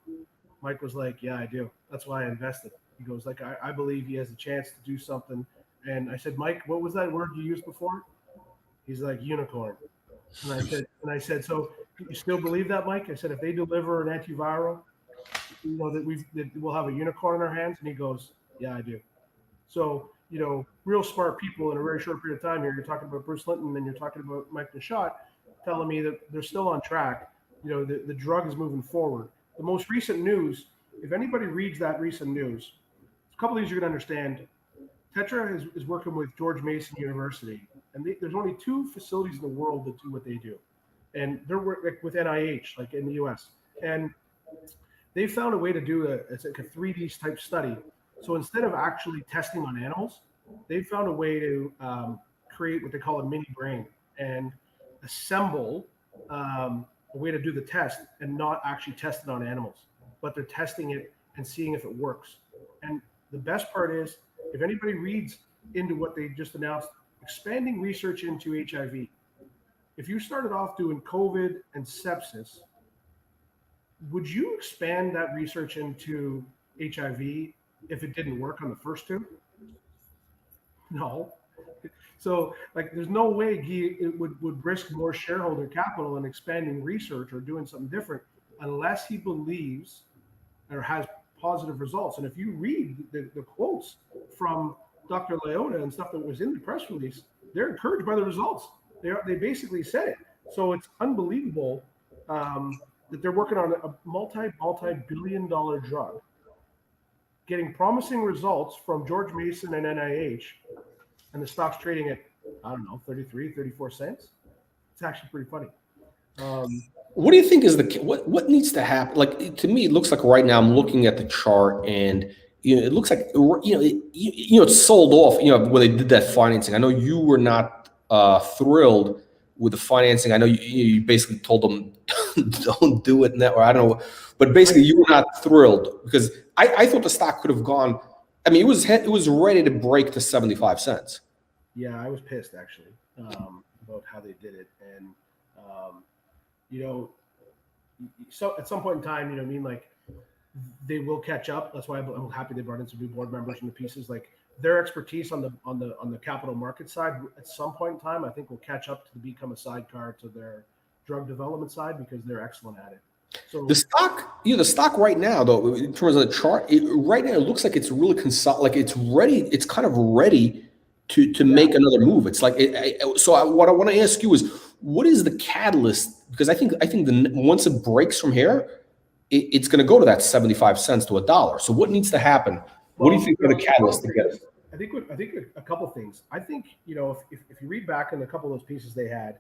Mike was like, "Yeah, I do. That's why I invested." He goes, "Like, I believe he has a chance to do something." And I said, "Mike, what was that word you used before?" He's like, "Unicorn." And I said, "So you still believe that, Mike?" I said, "If they deliver an antiviral, that we'll have a unicorn in our hands." And he goes, "Yeah, I do." So, real smart people in a very short period of time here. You're talking about Bruce Linton and you're talking about Mike Nishot telling me that they're still on track. The drug is moving forward. The most recent news, if anybody reads that recent news, a couple of things you're going to understand. Tetra is working with George Mason University, and there's only 2 facilities in the world that do what they do. And they're working with NIH, like in the US. And they found a way to do it's like a 3D type study. So instead of actually testing on animals, they found a way to create what they call a mini brain and assemble a way to do the test and not actually test it on animals, but they're testing it and seeing if it works. And the best part is, if anybody reads into what they just announced, expanding research into HIV. If you started off doing COVID and sepsis, would you expand that research into HIV if it didn't work on the first 2? No. So, there's no way it would risk more shareholder capital in expanding research or doing something different unless he believes or has positive results. And if you read the quotes from Dr. Leota and stuff that was in the press release, they're encouraged by the results. They basically said it. So it's unbelievable that they're working on a multi-billion-dollar drug, getting promising results from George Mason and NIH, and the stock's trading at, I don't know, 33, 34 cents. It's actually pretty funny.
What do you think is what needs to happen? Like, to me, it looks like right now I'm looking at the chart, and it looks like it's sold off. When they did that financing, I know you were not thrilled with the financing. I know you basically told them don't do it, or I don't know, but basically you were not thrilled because I thought the stock could have gone. I mean, it was ready to break to 75 cents.
Yeah, I was pissed actually about how they did it, and so at some point in time, they will catch up. That's why I'm happy they brought in some new board members and the pieces. Like, their expertise on the capital market side at some point in time, I think, will catch up to become a sidecar to their drug development side because they're excellent at it. So
the stock right now, though, in terms of the chart, right now it looks like it's really like it's ready. It's kind of ready to make another move. It's like what I want to ask you is, what is the catalyst? Because I think once it breaks from here, it's going to go to that 75 cents to $1. So what needs to happen? What do you think are the catalysts to get it?
I think a couple of things. I think if you read back in a couple of those pieces they had,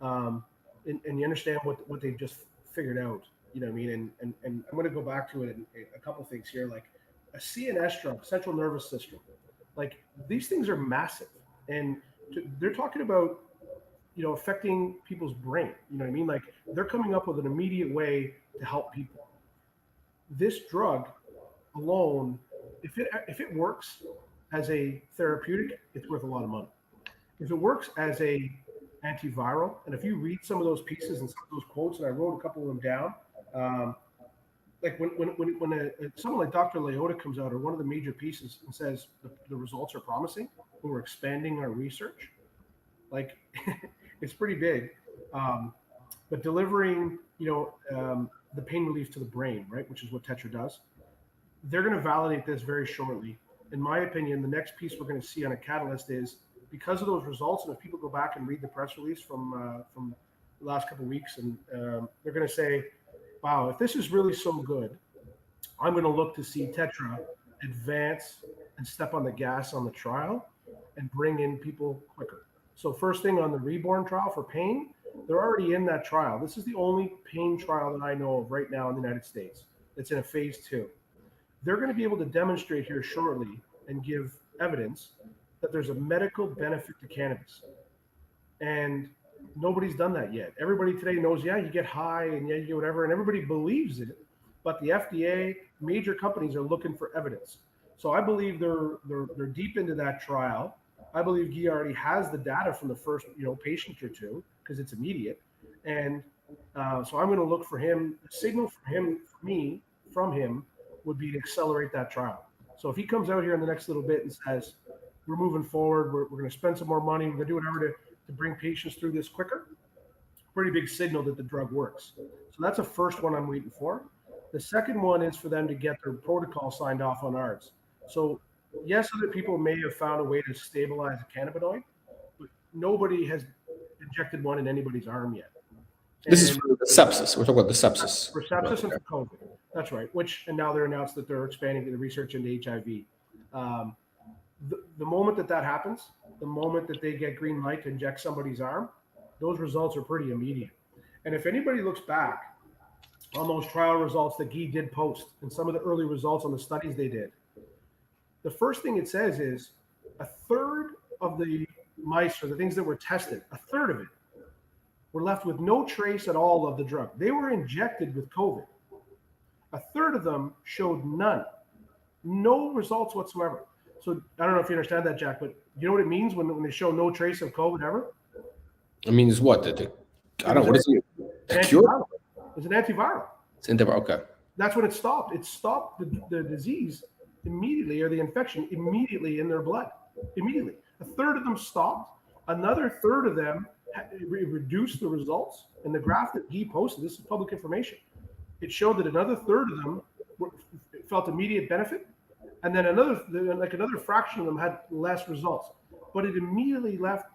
and you understand what they just figured out, you know what I mean? And I'm going to go back to it in a couple of things here, like a CNS drug, central nervous system. Like, these things are massive, And they're talking about, affecting people's brain. You know what I mean? Like, they're coming up with an immediate way to help people. This drug alone, if it works as a therapeutic, it's worth a lot of money. If it works as a antiviral, and if you read some of those pieces and some of those quotes, and I wrote a couple of them down, um, like when someone like Dr. Leota comes out, or one of the major pieces, and says the results are promising, and we're expanding our research, like it's pretty big. But delivering, the pain relief to the brain, right, which is what Tetra does, they're going to validate this very shortly. In my opinion, the next piece we're going to see on a catalyst is, because of those results, and if people go back and read the press release from the last couple of weeks, and they're going to say, wow, if this is really so good, I'm going to look to see Tetra advance and step on the gas on the trial and bring in people quicker. So first thing on the Reborn trial for pain, they're already in that trial. This is the only pain trial that I know of right now in the United States that's in a phase 2. They're going to be able to demonstrate here shortly and give evidence that there's a medical benefit to cannabis. And nobody's done that yet. Everybody today knows, yeah, you get high and yeah, you get whatever, and everybody believes it. But the FDA, major companies are looking for evidence. So I believe they're deep into that trial. I believe Guy already has the data from the first patient or two, because it's immediate. And so I'm going to look for him. The signal from him would be to accelerate that trial. So if he comes out here in the next little bit and says, we're moving forward, we're going to spend some more money, we're going to do whatever to bring patients through this quicker, pretty big signal that the drug works. So that's the first one I'm waiting for. The second one is for them to get their protocol signed off on ours. So yes, other people may have found a way to stabilize a cannabinoid, but nobody has injected one in anybody's arm yet.
This is for the sepsis. We're talking about the sepsis.
For sepsis and for COVID. That's right. And now they're announced that they're expanding the research into HIV. The moment that happens, the moment that they get green light to inject somebody's arm, those results are pretty immediate. And if anybody looks back on those trial results that Guy did post and some of the early results on the studies they did, the first thing it says is a third of the mice, or the things that were tested, a third of it were left with no trace at all of the drug. They were injected with COVID. A third of them showed no results whatsoever. So I don't know if you understand that, Jack, but you know what it means when they show no trace of COVID ever?
It means what? I don't know. What is it?
Antiviral. It's an antiviral.
It's antiviral. Okay.
That's when it stopped. It stopped the disease immediately, or the infection immediately in their blood. Immediately. A third of them stopped. Another third of them reduced the results. And the graph that Guy posted, this is public information, it showed that another third of them felt immediate benefit. And then another fraction of them had less results. But it immediately left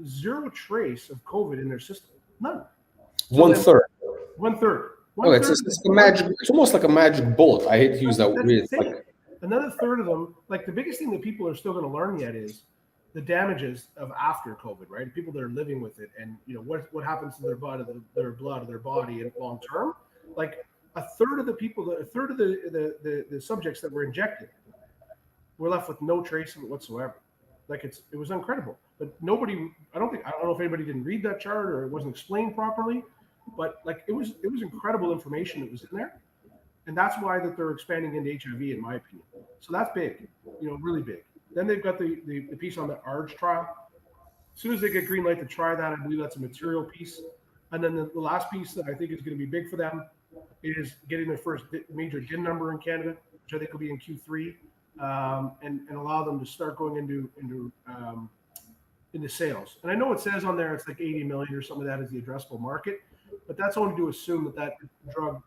zero trace of COVID in their system. None. So
One third.
It's
a magic. It's almost like a magic bullet. I hate to use that word. Like,
another third of them, like, the biggest thing that people are still going to learn yet is the damages of after COVID, right? People that are living with it, and what happens to their blood, their body, and long term. Like, a third of the subjects that were injected were left with no trace of it whatsoever. Like, it was incredible. But nobody, I don't know if anybody didn't read that chart or it wasn't explained properly, but like, it was incredible information that was in there. And that's why that they're expanding into HIV, in my opinion. So that's big, really big. Then they've got the piece on the ARGE trial. As soon as they get green light to try that, I believe that's a material piece. And then the last piece that I think is going to be big for them is getting their first major DIN number in Canada, which I think will be in Q3, and allow them to start going into sales. And I know it says on there it's like 80 million or something of that is the addressable market, but that's only to assume that drug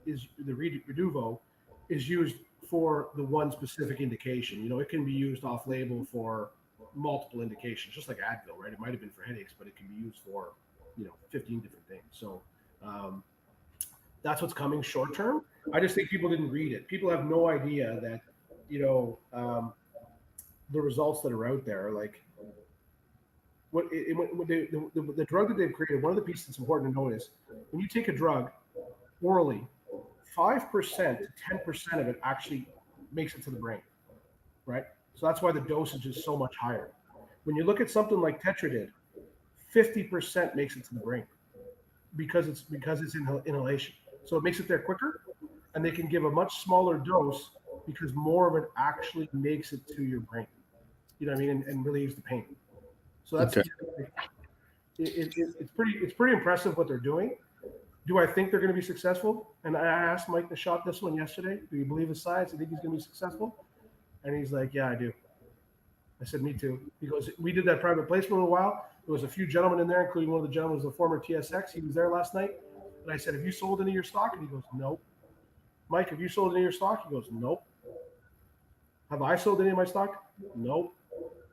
is the Reduvo is used for the one specific indication. It can be used off label for multiple indications, just like Advil, right? It might have been for headaches, but it can be used for 15 different things. So that's what's coming short term. I just think people didn't read it. People have no idea that the results that are out there, like the drug that they've created. One of the pieces that's important to know is when you take a drug orally, 5% to 10% of it actually makes it to the brain, right? So that's why the dosage is so much higher. When you look at something like Tetra did, 50% makes it to the brain because it's inhalation. So it makes it there quicker, and they can give a much smaller dose because more of it actually makes it to your brain. You know what I mean, and relieves the pain. So that's
Okay.
it's pretty impressive what they're doing. Do I think they're going to be successful? And I asked Mike the shot this one yesterday. Do you believe his science? I think he's going to be successful. And he's like, yeah, I do. I said, me too. He goes, we did that private placement a while. There was a few gentlemen in there, including one of the gentlemen was a former TSX. He was there last night. And I said, have you sold any of your stock? And he goes, nope. Mike, have you sold any of your stock? He goes, nope. Have I sold any of my stock? Nope.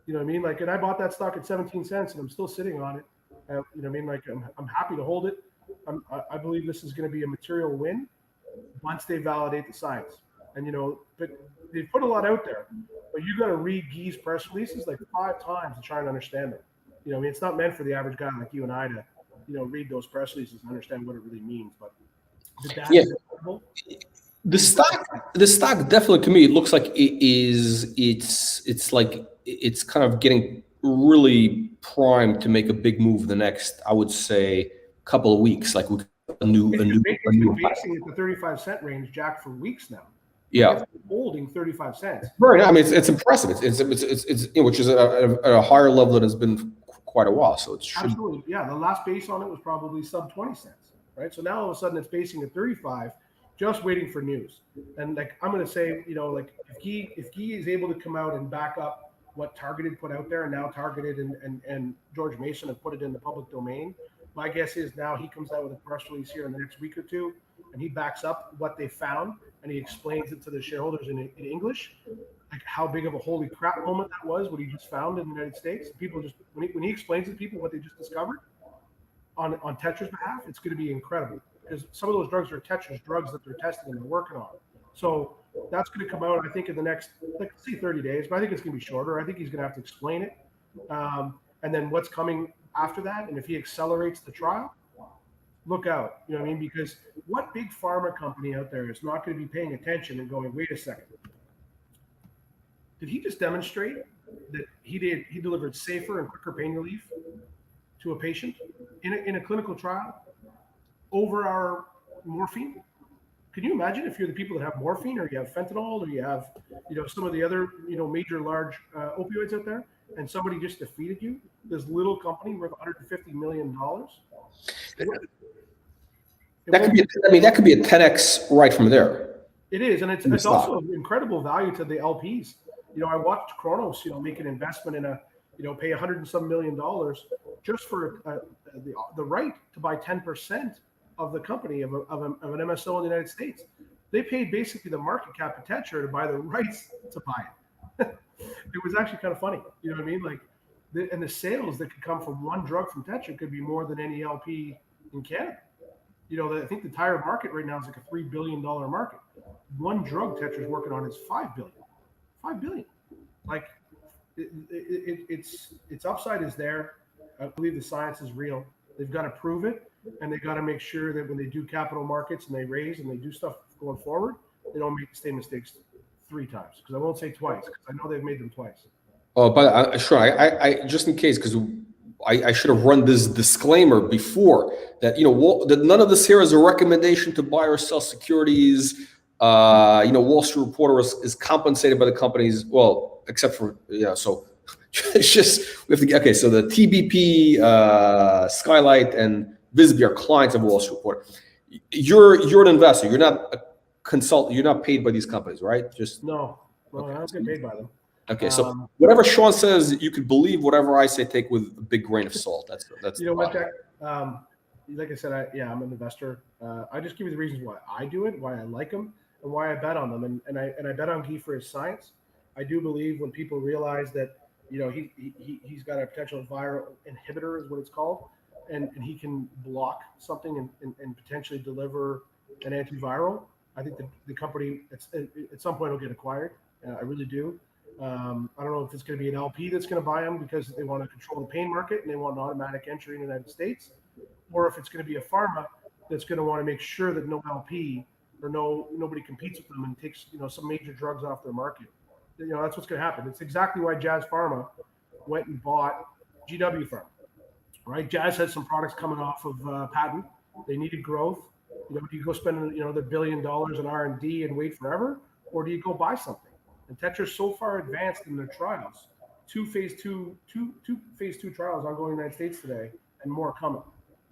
You know what I mean? Like, and I bought that stock at 17 cents and I'm still sitting on it. You know what I mean? Like, I'm happy to hold it. I believe this is going to be a material win once they validate the science. And, you know, but they've put a lot out there, but you got to read Guy's press releases like 5 times to try and understand them. You know, I mean, it's not meant for the average guy like you and I to, you know, read those press releases and understand what it really means. But the data is incredible.
The stock definitely, to me, it looks like it's like it's kind of getting really primed to make a big move the next, I would say, couple of weeks. Like a new
basing at the 35-cent range, Jack, for weeks now.
Yeah,
it's holding 35 cents.
Right. I mean, it's impressive. It's which is at a higher level than it's been quite a while. So it's
absolutely, yeah. The last base on it was probably sub 20 cents, right? So now all of a sudden it's basing at 35, just waiting for news. And like I'm going to say, you know, like if Guy is able to come out and back up what Targeted put out there, and now Targeted and George Mason have put it in the public domain, my guess is now he comes out with a press release here in the next week or two, and he backs up what they found, and he explains it to the shareholders in English, like how big of a holy crap moment that was, what he just found in the United States. People just when he explains to people what they just discovered on Tetra's behalf, it's going to be incredible, because some of those drugs are Tetra's drugs that they're testing and they're working on. So that's going to come out, I think, in the next, like, say 30 days, but I think it's going to be shorter. I think he's going to have to explain it, and then what's coming after that, and if he accelerates the trial, look out. You know what I mean? Because what big pharma company out there is not going to be paying attention and going, wait a second, did he just demonstrate that he delivered safer and quicker pain relief to a patient in a clinical trial over our morphine? Can you imagine if you're the people that have morphine, or you have fentanyl, or you have, you know, some of the other, you know, major large opioids out there, and somebody just defeated you? This little company worth $150 million.
That could be a 10x right from there.
It is, and it's also incredible value to the LPs. You know, I watched Kronos, you know, make an investment in pay $100 and some million just for the right to buy 10% of the company of an MSO in the United States. They paid basically the market cap of Tetra to buy the rights to buy it. It was actually kind of funny. You know what I mean? Like, and the sales that could come from one drug from Tetra could be more than any LP in Canada. You know, I think the tire market right now is like a $3 billion market. One drug Tetra's working on is $5 billion. $5 billion. Like, its upside is there. I believe the science is real. They've got to prove it, and they've got to make sure that when they do capital markets and they raise and they do stuff going forward, they don't make the same mistakes 3 times. Because I won't say twice, because I know they've made them twice.
Oh, but sure. I just in case, because I should have run this disclaimer before that, you know, that none of this here is a recommendation to buy or sell securities. You know, Wall Street Reporter is compensated by the companies, well, except for, yeah, so it's just, we have to get, okay, so the TBP, Skylight, and Visby are clients of Wall Street Reporter. You're an investor. You're not a consultant. You're not paid by these companies, right? Just
No, okay. I don't get paid by them.
Okay, so whatever Sean says, you could believe. Whatever I say, take with a big grain of salt. That's
you know what, Jack? Like I said, I'm an investor. I just give you the reasons why I do it, why I like them, and why I bet on them. And I bet on Guy for his science. I do believe when people realize that, you know, he's got a potential viral inhibitor, is what it's called, and he can block something and potentially deliver an antiviral. I think the company at some point will get acquired. I really do. I don't know if it's going to be an LP that's going to buy them because they want to control the pain market and they want an automatic entry in the United States, or if it's going to be a pharma that's going to want to make sure that no LP or nobody competes with them and takes, you know, some major drugs off their market. You know, that's what's going to happen. It's exactly why Jazz Pharma went and bought GW Pharma, right? Jazz had some products coming off of patent. They needed growth. Do you go spend the $1 billion in R&D and wait forever, or do you go buy something? And Tetra's so far advanced in their trials, two phase two trials ongoing in the United States today, and more coming.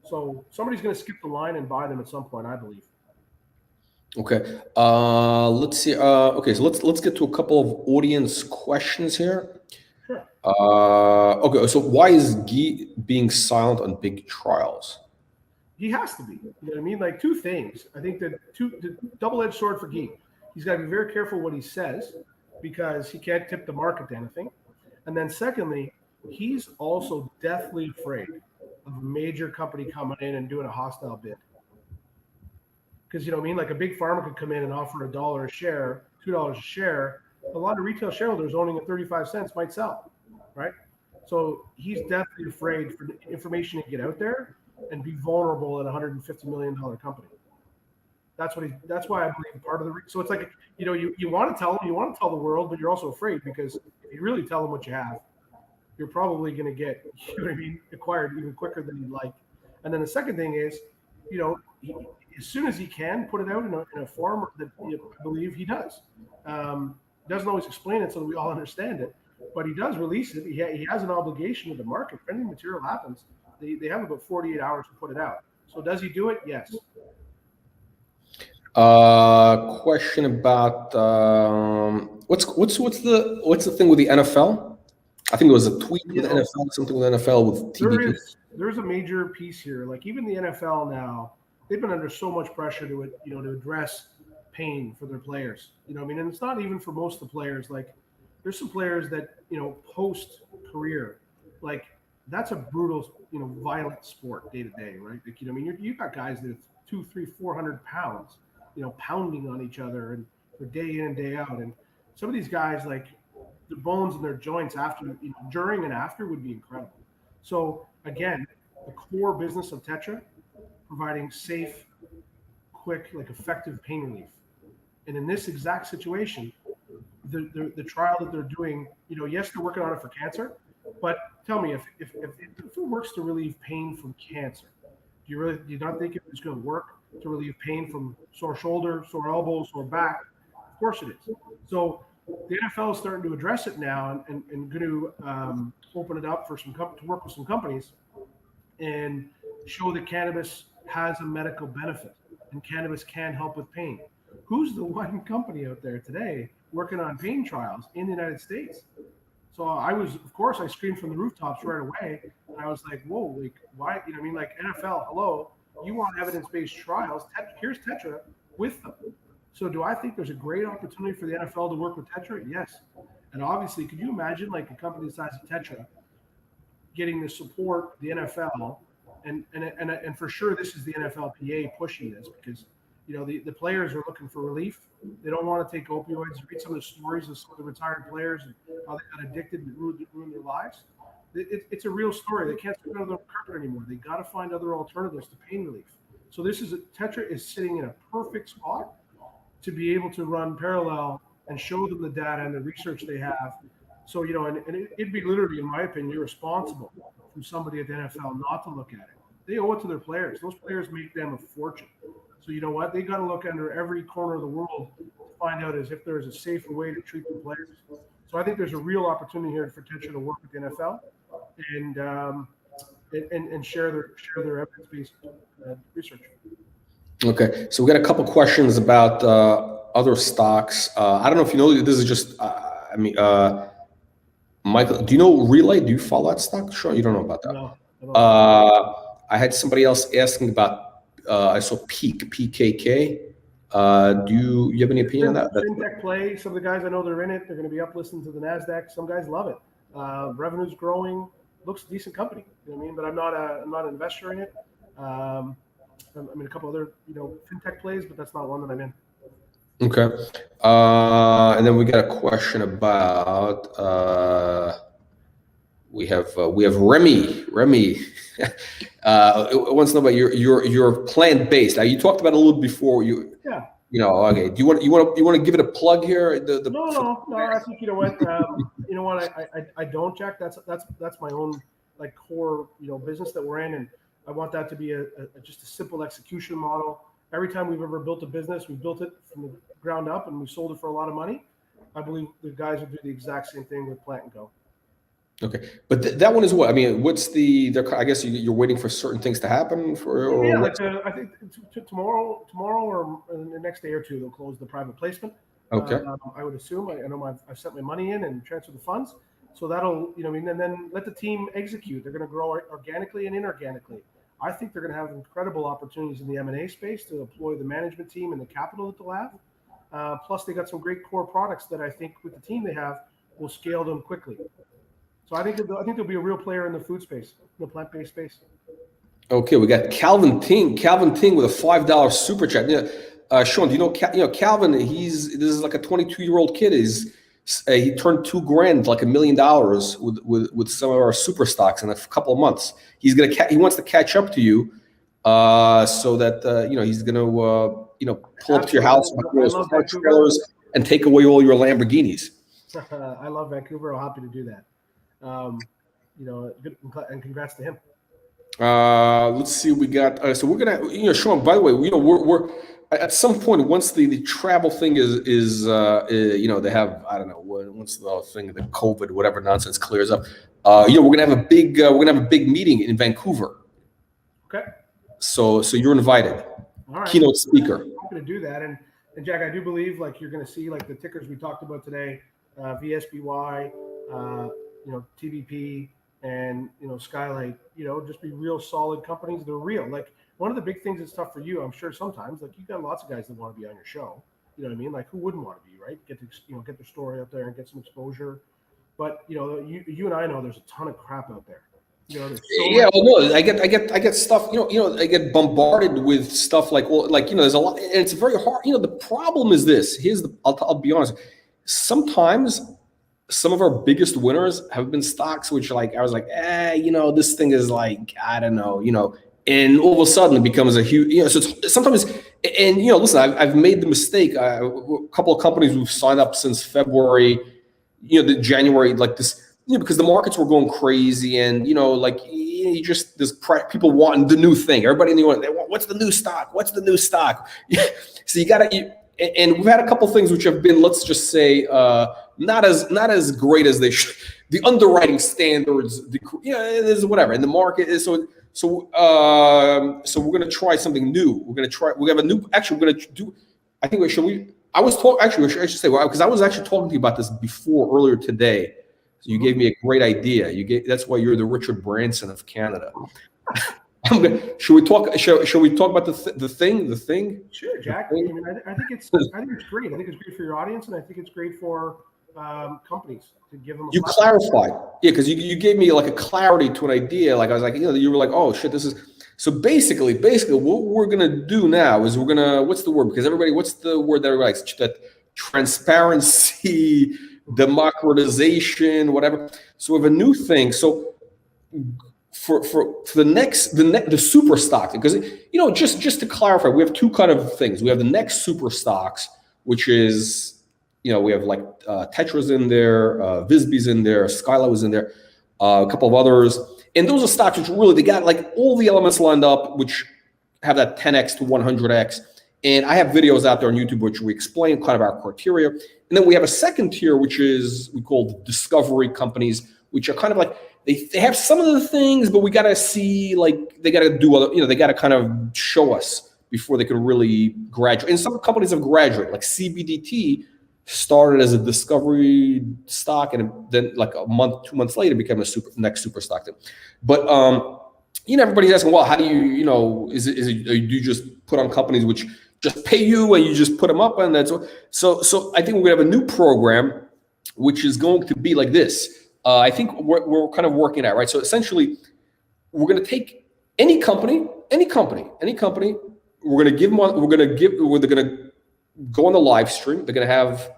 So somebody's going to skip the line and buy them at some point, I believe.
Okay. Let's see. Okay, so let's get to a couple of audience questions here.
Sure.
Okay, so why is Guy being silent on big trials?
He has to be. You know what I mean? Like two things. I think that the double-edged sword for Guy. He's got to be very careful what he says because he can't tip the market to anything. And then secondly, he's also deathly afraid of a major company coming in and doing a hostile bid. Because, you know what I mean? Like a big pharma could come in and offer $1 a share, $2 a share. A lot of retail shareholders owning at 35 cents might sell, right? So he's definitely afraid for the information to get out there and be vulnerable at a $150 million company. That's why I believe part of the so it's like, you want to tell them, you want to tell the world, but you're also afraid because if you really tell them what you have, you're probably going to get, acquired even quicker than you'd like. And then the second thing is, as soon as he can put it out in a form that I believe he does. Doesn't always explain it so that we all understand it, but he does release it. He has an obligation to the market. If any material happens, they have about 48 hours to put it out. So does he do it? Yes.
Question about what's the thing with the NFL? I think it was a tweet with NFL, something with NFL with TV.
There's a major piece here. Like even the NFL now, they've been under so much pressure to address pain for their players. And it's not even for most of the players. Like there's some players that post career, like that's a brutal, violent sport day to day, right? Like, you got guys that are 200, 300, 400 pounds, pounding on each other and for day in and day out. And some of these guys, like the bones in their joints after, during and after would be incredible. So again, the core business of Tetra, providing safe, quick, like effective pain relief. And in this exact situation, the trial that they're doing, yes, they're working on it for cancer, but tell me if it works to relieve pain from cancer, do you not think it's going to work to relieve pain from sore shoulder, sore elbow, sore back? Of course it is. So the NFL is starting to address it now and going to open it up for to work with some companies and show that cannabis has a medical benefit and cannabis can help with pain. Who's the one company out there today working on pain trials in the United States? So I screamed from the rooftops right away. And I was like, whoa, like why, like NFL, hello, you want evidence-based trials. Here's Tetra with them. So do I think there's a great opportunity for the NFL to work with Tetra? Yes. And obviously, could you imagine like a company the size of Tetra getting the support the NFL and for sure this is the NFLPA pushing this because the players are looking for relief. They don't want to take opioids. Read some of the stories of some of the retired players and how they got addicted and ruined their lives. It's a real story. They can't sit under the carpet anymore. They got to find other alternatives to pain relief. So Tetra is sitting in a perfect spot to be able to run parallel and show them the data and the research they have. So, it'd be literally, in my opinion, irresponsible from somebody at the NFL not to look at it. They owe it to their players. Those players make them a fortune. So you know what? They got to look under every corner of the world to find out if there is a safer way to treat the players. So I think there's a real opportunity here for Tetra to work with the NFL and share their evidence-based research.
Okay, so we got a couple questions about other stocks. I don't know if you know. This is just, Michael. Do you know Relay? Do you follow that stock? Sure, you don't know about that.
No.
I had somebody else asking about. I saw PKK. Do you have any opinion on that?
Fintech play. Some of the guys I know they're in it. They're going to be uplisted to the Nasdaq. Some guys love it. Revenue's growing. Looks a decent company. You know what I mean? But I'm not an investor in it. I'm in a couple other fintech plays, but that's not one that I'm in.
Okay. And then we got a question about we have Remy. Remy wants to know about your plant-based. Now you talked about it a little before.
Yeah.
Okay. Do you want to give it a plug here?
No. I think you know what. I don't, Jack. That's my own like core business that we're in, and I want that to be just a simple execution model. Every time we've ever built a business, we've built it from the ground up, and we sold it for a lot of money. I believe the guys will do the exact same thing with Plant and Go.
Okay, but that one is what I mean. What's I guess you're waiting for certain things to happen
I think tomorrow or in the next day or two they'll close the private placement.
Okay.
I would assume. I know I've sent my money in and transferred the funds, so that'll and then let the team execute. They're going to grow organically and inorganically. I think they're going to have incredible opportunities in the M&A space to deploy the management team and the capital that they'll have. Plus, they got some great core products that I think with the team they have will scale them quickly. So I think there'll be a real player in the food space, the plant-based space.
Okay, we got Calvin Ting with a $5 super chat. Yeah, Sean, do you know Calvin? This is like a 22-year-old kid. He turned $2,000, like $1 million with some of our super stocks in a couple of months. He wants to catch up to you, so that he's gonna pull up to your house with those car trailers and take away all your Lamborghinis.
I love Vancouver. I'm happy to do that. Good, and congrats to him.
Let's see what we got. So we're gonna, Sean. By the way, we're at some point once the travel thing is they have, I don't know, once the thing, the COVID whatever nonsense clears up, we're gonna have a big meeting in Vancouver.
Okay.
So you're invited.
All right.
Keynote speaker.
I'm going to do that, and Jack, I do believe like you're going to see like the tickers we talked about today, VSBY, TVP, and Skylight. Just be real solid companies. They're real. Like one of the big things that's tough for you, I'm sure sometimes, like you've got lots of guys that want to be on your show. You know what I mean? Like who wouldn't want to be, right? Get their story out there and get some exposure. But you and I know there's a ton of crap out there.
I get stuff. I get bombarded with stuff there's a lot, and it's very hard. The problem is this. I'll be honest. Sometimes some of our biggest winners have been stocks which I was like, this thing is like, I don't know, and all of a sudden it becomes a huge, so it's, sometimes, and listen, I've made the mistake. A couple of companies we've signed up since February, the January, like this. Because the markets were going crazy, and there's people wanting the new thing. Everybody in the world, they want, what's the new stock? What's the new stock? So and we've had a couple things which have been, let's just say, not as great as they should. The underwriting standards, there's whatever, and the market is so we're gonna try something new. We're gonna do. I think I should say, because I was actually talking to you about this earlier today. So you gave me a great idea. That's why you're the Richard Branson of Canada. Should we talk about the thing?
Sure, Jack. I think it's great. I think it's great for your audience, and I think it's great for companies to give them.
You clarified, because you gave me like a clarity to an idea. Like I was like, you were like, oh shit, this is. So basically, what we're gonna do now is what's the word? Because what's the word that everybody likes? That transparency. Democratization, whatever. So we have a new thing. So for the super stocks, because just to clarify, we have two kind of things. We have the next super stocks, which is we have like Tetra's in there, Visby's in there, Skylight was in there, a couple of others, and those are stocks which really they got like all the elements lined up, which have that 10x to 100x. And I have videos out there on YouTube which we explain kind of our criteria. And then we have a second tier, which is we call discovery companies, which are kind of like they have some of the things, but we got to see, like they got to do other, they got to kind of show us before they can really graduate. And some companies have graduated, like CBDT started as a discovery stock, and then like a month, 2 months later became next super stock. But everybody's asking, well, how do you, is it do you just put on companies which just pay you and you just put them up, and that's so I think we're gonna have a new program which is going to be like this. I think we're kind of working out, right? So essentially, we're gonna take any company. We're gonna give them they're gonna go on the live stream. They're gonna have,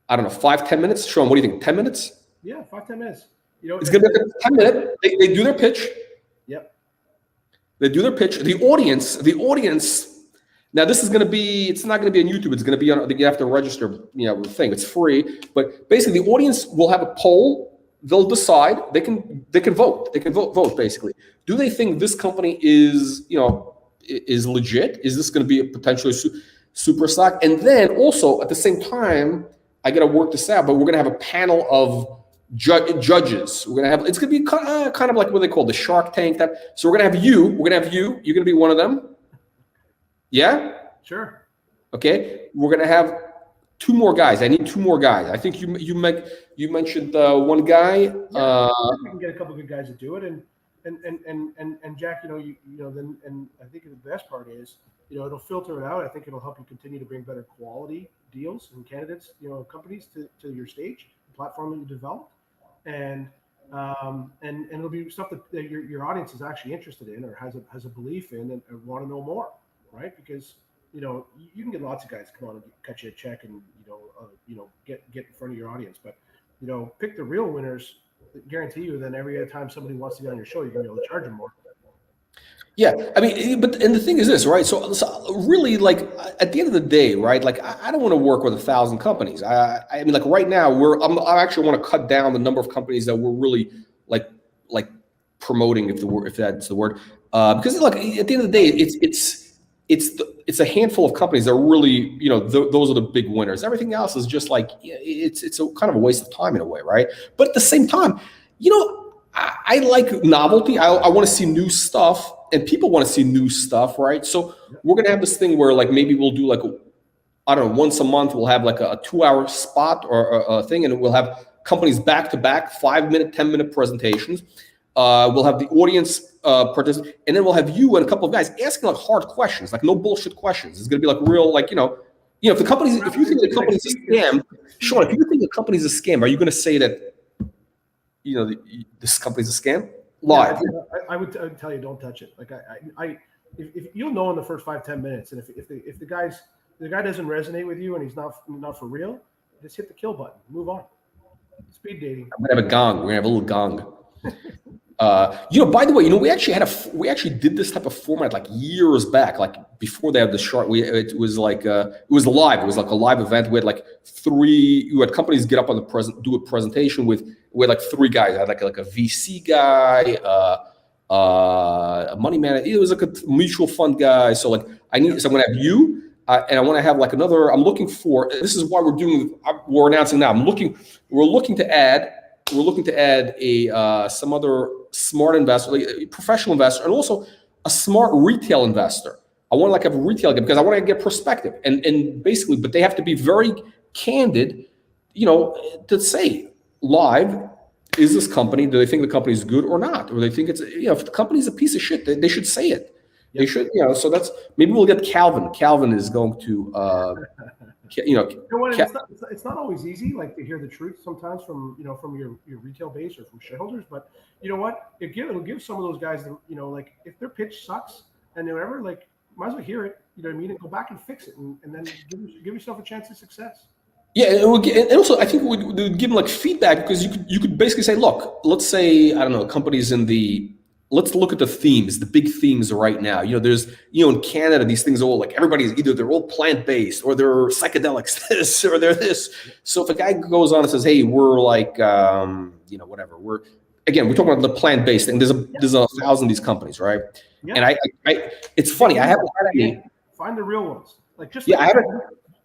I don't know, 5-10 minutes. Sean, what do you think? 10 minutes?
Yeah, 5-10 minutes.
It's gonna be like 10 minutes. They do their pitch.
Yep.
They do their pitch. The audience. Now this is going to be, it's not going to be on YouTube. It's going to be on, you have to register, the thing. It's free, but basically the audience will have a poll. They'll decide, they can vote. They can vote basically. Do they think this company is legit? Is this going to be a potentially super stock? And then also at the same time, I got to work this out, but we're going to have a panel of judges. We're going to have, it's going to be kind of like what they call the Shark Tank type. So we're going to have you. We're going to have you. You're going to be one of them. Yeah?
Sure.
Okay. We're going to have two more guys. I need two more guys. I think you mentioned one guy.
Yeah, we can get a couple of good guys to do it, and Jack, then I think the best part is, it'll filter it out. I think it'll help you continue to bring better quality deals and candidates, companies to your stage, the platform that you develop, and it'll be stuff that your audience is actually interested in or has a belief in and want to know more, right? Because you can get lots of guys to come on and cut you a check and get in front of your audience, but pick the real winners. Guarantee you, then every time somebody wants to get on your show, you're gonna be able to charge them more.
Yeah, I mean, and the thing is this, right? So really, like at the end of the day, right? Like I don't want to work with 1,000 companies. I mean, like right now, I actually want to cut down the number of companies that we're really like promoting, if that's the word, because look, at the end of the day, it's a handful of companies that are really, those are the big winners. Everything else is just like, it's a kind of a waste of time in a way, right? But at the same time, I like novelty. I want to see new stuff, and people want to see new stuff, right? So we're gonna have this thing where like maybe we'll do like I don't know, once a month we'll have like a 2-hour spot or a thing, and we'll have companies back to back, 5-minute, 10-minute presentations. We'll have the audience participate, and then we'll have you and a couple of guys asking like hard questions, like no bullshit questions. It's gonna be like real, like if the company's, if you think the company's a scam, Sean, if you think the company's a scam, are you gonna say that this company's a scam? Live.
Yeah, I would tell you, don't touch it. Like if you'll know in the first 5-10 minutes, and if the guy doesn't resonate with you and he's not for real, just hit the kill button, move on. Speed dating.
I'm gonna have a gong. We're gonna have a little gong. By the way, we actually did this type of format like years back, like before they had the short. It was like it was live. It was like a live event. We had like you had companies get up on do a presentation with like 3 guys. I had like a VC guy, a money manager. It was like a mutual fund guy. So like I'm gonna have you. And I want to have like another. I'm looking for. This is why we're announcing now. We're looking to add some other smart investor, like a professional investor, and also a smart retail investor. I want to like have a retail guy because I want to get perspective and basically, but they have to be very candid, to say live, is this company, do they think the company is good or not? Or they think it's, if the company's a piece of shit, they should say it. They should, so that's, maybe we'll get Calvin. Calvin is going to,
it's not always easy, like to hear the truth sometimes from your retail base or from shareholders. But you know what? It'll give some of those guys, like if their pitch sucks and they're ever like, might as well hear it, and go back and fix it, and then give yourself a chance of success.
Yeah, and also I think we would give them like feedback, because you could basically say, look, let's say, I don't know, companies let's look at the themes, the big themes right now. There's, in Canada, these things are all like, everybody's either they're all plant-based or they're psychedelics, this or they're this. So if a guy goes on and says, hey, we're like, whatever, we're talking about the plant-based thing. There's 1,000 of these companies, right? Yeah. And I it's funny. I haven't had any.
Find the real ones. Like just
I haven't.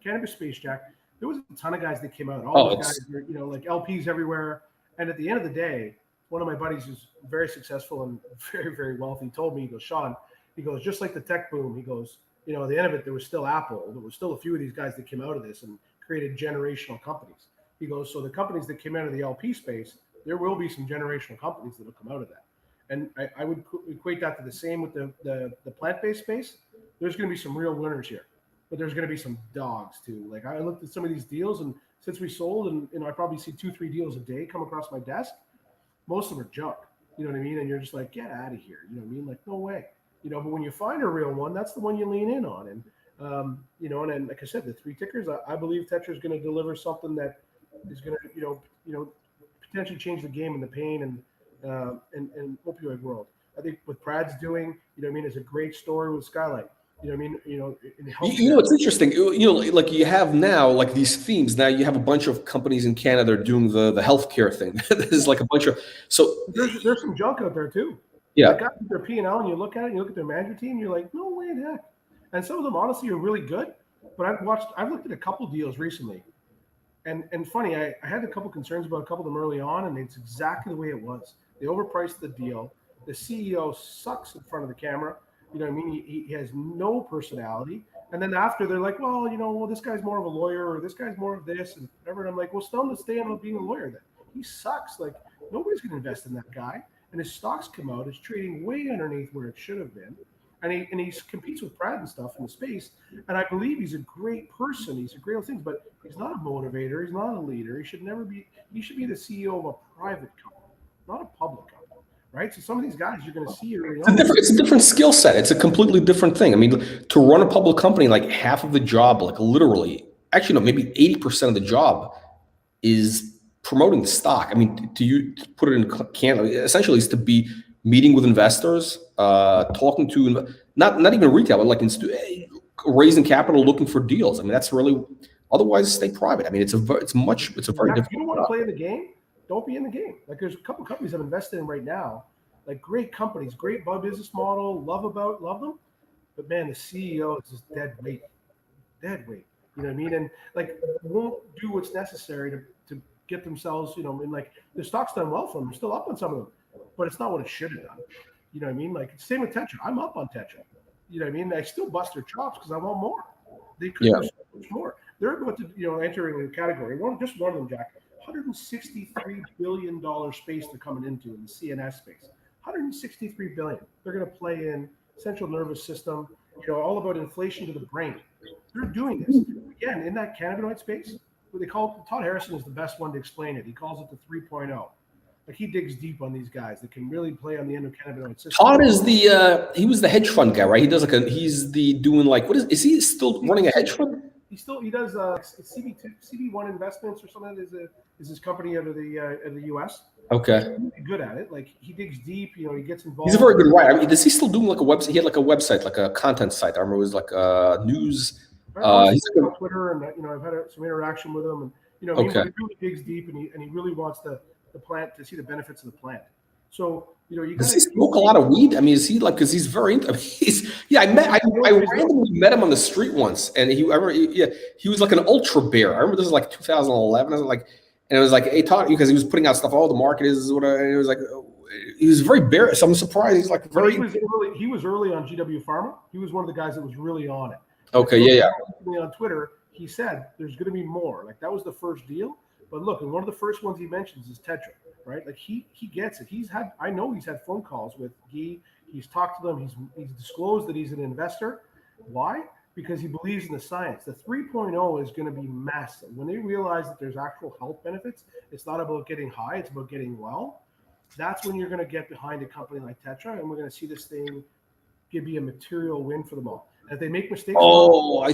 Cannabis space, Jack. There was a ton of guys that came out. All those guys, like LPs everywhere. And at the end of the day, one of my buddies who's very successful and very, very wealthy told me, he goes, Sean, just like the tech boom, he goes, at the end of it, there was still Apple. There was still a few of these guys that came out of this and created generational companies. He goes, so the companies that came out of the LP space, there will be some generational companies that will come out of that. And I would equate that to the same with the plant-based space. There's going to be some real winners here, but there's going to be some dogs too. Like I looked at some of these deals, and since we sold, and I probably see 2-3 deals a day come across my desk. Most of them are junk, you know what I mean? And you're just like, get out of here, you know what I mean? Like, no way, but when you find a real one, that's the one you lean in on. And, and then, like I said, the 3 tickers, I believe Tetra is going to deliver something that is going to, potentially change the game in the pain and opioid world. I think what Prad's doing, is a great story with Skylight. You know what I mean? In
You know, it's interesting. Like you have now, like these themes. Now you have a bunch of companies in Canada are doing the healthcare thing. There's like a bunch of
there's some junk out there too.
yeah.
Like guys with their P&L, and you look at it, and you look at their management team, you're like, no way in heck. And some of them honestly are really good. But I've looked at a couple deals recently, and funny, I had a couple concerns about a couple of them early on, and it's exactly the way it was. They overpriced the deal. The CEO sucks in front of the camera. You know what I mean? He has no personality. And then after they're like, well, this guy's more of a lawyer, or this guy's more of this and whatever. And I'm like, well, tell him to stay on being a lawyer then. He sucks. Like nobody's going to invest in that guy. And his stocks come out, it's trading way underneath where it should have been. And he competes with Brad and stuff in the space. And I believe he's a great person. He's a great thing, but he's not a motivator. He's not a leader. He should be the CEO of a private company, not a public company. Right. So some of these guys you're going to see early on.
It's a different skill set. It's a completely different thing. I mean, to run a public company, like half of the job, like literally, actually, no, maybe 80% of the job is promoting the stock. I mean, to put it in Canada, essentially is to be meeting with investors, talking to not even retail, but like raising capital, looking for deals. I mean, that's really, otherwise stay private. I mean, it's a very different.
If you don't want to play in the game, don't be in the game. Like there's a couple of companies I've invested in right now, like great companies, great business model, love them. But man, the CEO is just dead weight. You know what I mean? And like won't do what's necessary to get themselves, and like the stock's done well for them. They're still up on some of them, but it's not what it should have done. You know what I mean? Like same with Tetra. I'm up on Tetra. You know what I mean? I still bust their chops because I want more. They could do so much more. They're about to, entering a category. Just one of them, Jack. $163 billion space they're coming into in the CNS space. $163 billion. They're going to play in central nervous system, all about inflation to the brain. They're doing this. Again, in that cannabinoid space, what they call Todd Harrison is the best one to explain it. He calls it the 3.0. Like he digs deep on these guys that can really play on the endocannabinoid system.
Todd is he was the hedge fund guy, right? He does he's doing is he still running a hedge fund?
He does CB1 Investments or something is his company out of the US.
Okay.
He's really good at it. Like he digs deep, he gets involved.
He's a very good writer. I mean, does he still do like a website? He had like a website, like a content site. I remember it was like news.
He's on Twitter, and I've had some interaction with him, and he really digs deep, and he really wants the plant to see the benefits of the plant. So
does he smoke a lot of weed? I mean, is he like, because he's very into, I randomly met him on the street once, and he was like an ultra bear. I remember this was like 2011. I was like, and it was like, hey, Todd, because he was putting out stuff, the market is whatever, and it was like, he was very bearish. So I'm surprised he's like very.
He was early on GW Pharma. He was one of the guys that was really on it.
Okay, yeah.
On Twitter, he said there's going to be more. Like that was the first deal. But look, and one of the first ones he mentions is Tetra, right? Like he gets it. I know he's had phone calls with Guy. He's talked to them. He's disclosed that he's an investor. Why? Because he believes in the science. The 3.0 is going to be massive. When they realize that there's actual health benefits, it's not about getting high, it's about getting well. That's when you're going to get behind a company like Tetra, and we're going to see this thing be a material win for them all. And if they make mistakes, so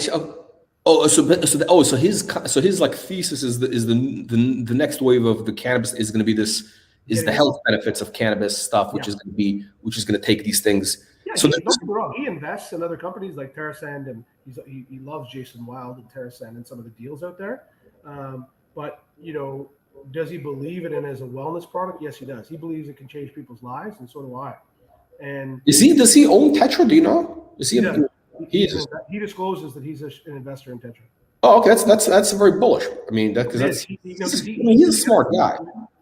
his like thesis is the next wave of the cannabis is going to be the health benefits of cannabis stuff, which is going to take these things. Yeah, so don't get me wrong. He invests in other companies like TerraSand, and he loves Jason Wild and TerraSand and some of the deals out there. But does he believe it in as a wellness product? Yes, he does. He believes it can change people's lives, and so do I. And
does he own Tetra? Do you know?
He discloses that he's an investor in Tetra.
Oh, okay, that's very bullish. I mean, he's a smart guy.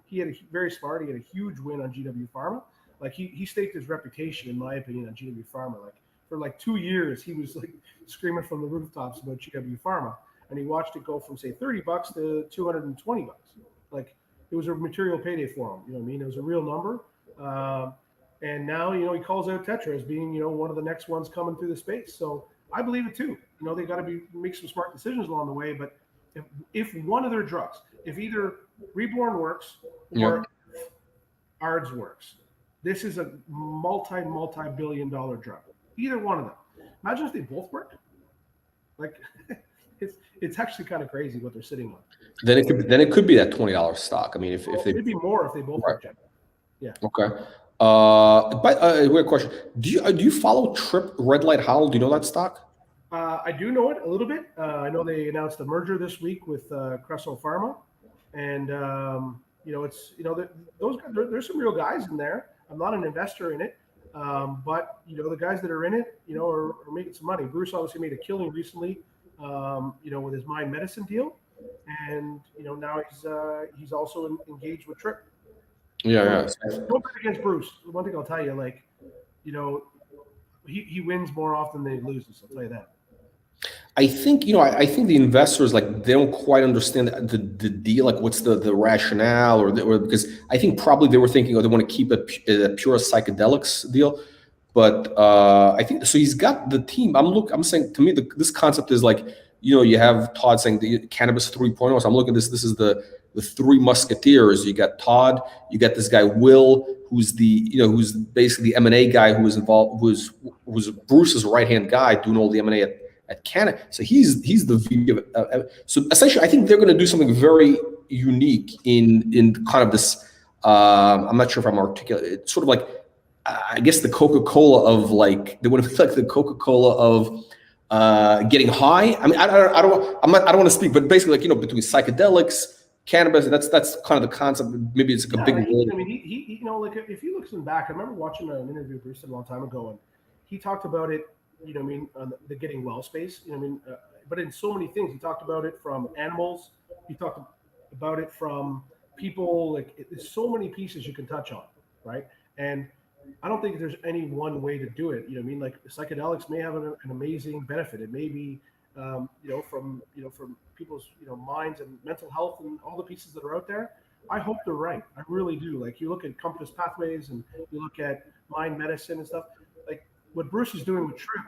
He had very smart. He had a huge win on GW Pharma. Like he staked his reputation, in my opinion, on GW Pharma. Like for like 2 years, he was like screaming from the rooftops about GW Pharma, and he watched it go from say $30 to $220. Like it was a material payday for him. You know what I mean? It was a real number. And now, he calls out Tetra as being, one of the next ones coming through the space. So I believe it too. They got to make some smart decisions along the way. But if one of their drugs, if either Reborn works or ARDS works, this is a multi-billion-dollar drug. Either one of them. Imagine if they both work. Like it's actually kind of crazy what they're sitting on.
Then it could be that $20 stock. I mean, if they
it'd be more if they both work.
Yeah. Okay. But weird question. Do you follow Trip Red Light Howl? Do you know that stock?
I do know it a little bit. I know they announced a merger this week with Creso Pharma, and it's those guys, there's some real guys in there. I'm not an investor in it, but the guys that are in it, are making some money. Bruce obviously made a killing recently, with his mind medicine deal, and now he's also engaged with Trip.
Yeah,
Don't bet against Bruce. One thing I'll tell you, he wins more often than he loses. I'll tell you that.
I think I think the investors they don't quite understand the deal, like what's the rationale, or because I think probably they were thinking, they want to keep a pure psychedelics deal, but I think so. He's got the team. I'm saying, to me, this concept is you have Todd saying the cannabis 3.0. So I'm looking at this. This is the three musketeers. You got Todd. You got this guy Will, who's who's basically the M&A guy who was involved, who was Bruce's right hand guy doing all the M&A at Canada. So he's the VP of. So essentially, I think they're going to do something very unique in kind of this. I'm not sure if I'm articulate. It's sort of I guess the Coca-Cola of they want to be like the Coca-Cola of getting high. I mean, I don't want to speak, but basically between psychedelics, cannabis, that's kind of the concept. Maybe it's a big role.
I mean, he if you look back, I remember watching an interview with Bruce a long time ago, and he talked about it. On the getting well space. But in so many things, he talked about it from animals. He talked about it from people. There's so many pieces you can touch on, right? And I don't think there's any one way to do it. Psychedelics may have an amazing benefit. It may be, from people's minds and mental health and all the pieces that are out there. I hope they're right. I really do. You look at Compass Pathways and you look at mind medicine and stuff. What Bruce is doing with Trip,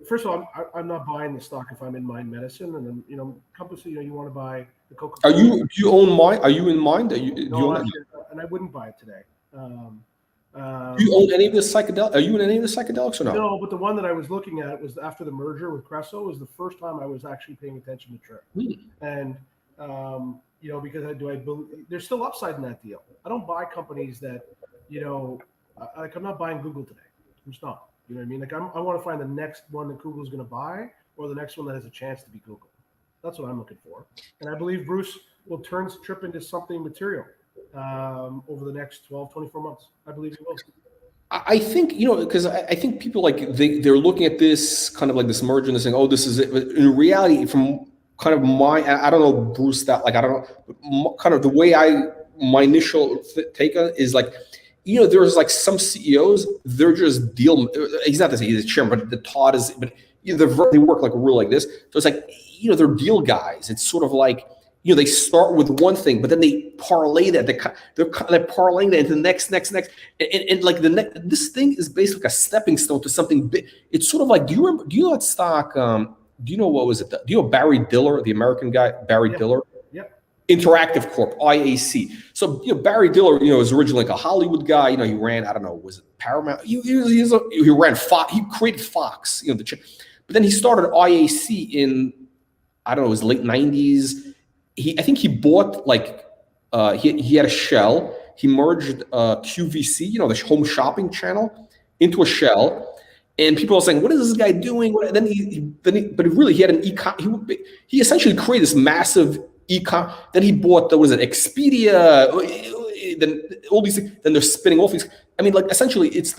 first of all, I'm not buying the stock if I'm in mind medicine, and then Compass, you want to buy the Coca-Cola.
Do you own Mind? Are you in Mind?
No, and I wouldn't buy it today.
Do you own any of the psychedelics? Are you in any of the psychedelics or no?
No, but the one that I was looking at was after the merger with Creso. Was the first time I was actually paying attention to Trip, and because I believe there's still upside in that deal. I don't buy companies that I'm not buying Google today. I'm just not. You know what I mean? I want to find the next one that Google's going to buy, or the next one that has a chance to be Google. That's what I'm looking for. And I believe Bruce will turn Trip into something material over the next 12, 24 months. I believe he will.
I think, because I think people they're looking at this kind of this merger and they're saying, oh, this is it. But in reality, from kind of I don't know, Bruce, that I don't know, kind of the way my initial take on it is there's some CEOs, they're just deal. He's not he's a chairman, but the Todd is, but they work real like this. So it's they're deal guys. It's sort of they start with one thing, but then they parlay that. They're parlaying that into the next, and this thing is basically a stepping stone to something big. It's sort of do you know that stock? Do you know what was it? Do you know Barry Diller, the American guy, Barry Diller?
Yep.
Interactive Corp, IAC. So Barry Diller, was originally a Hollywood guy. He ran, I don't know, was it Paramount? He ran Fox. He created Fox. But then he started IAC in, I don't know, his late 90s. I think he bought he had a shell. He merged QVC, the home shopping channel, into a shell. And people are saying, "What is this guy doing?" Then he had an e-com. He essentially created this massive e-com. Then he bought Expedia. Then all these things. Then they're spinning off these. I mean, essentially, it's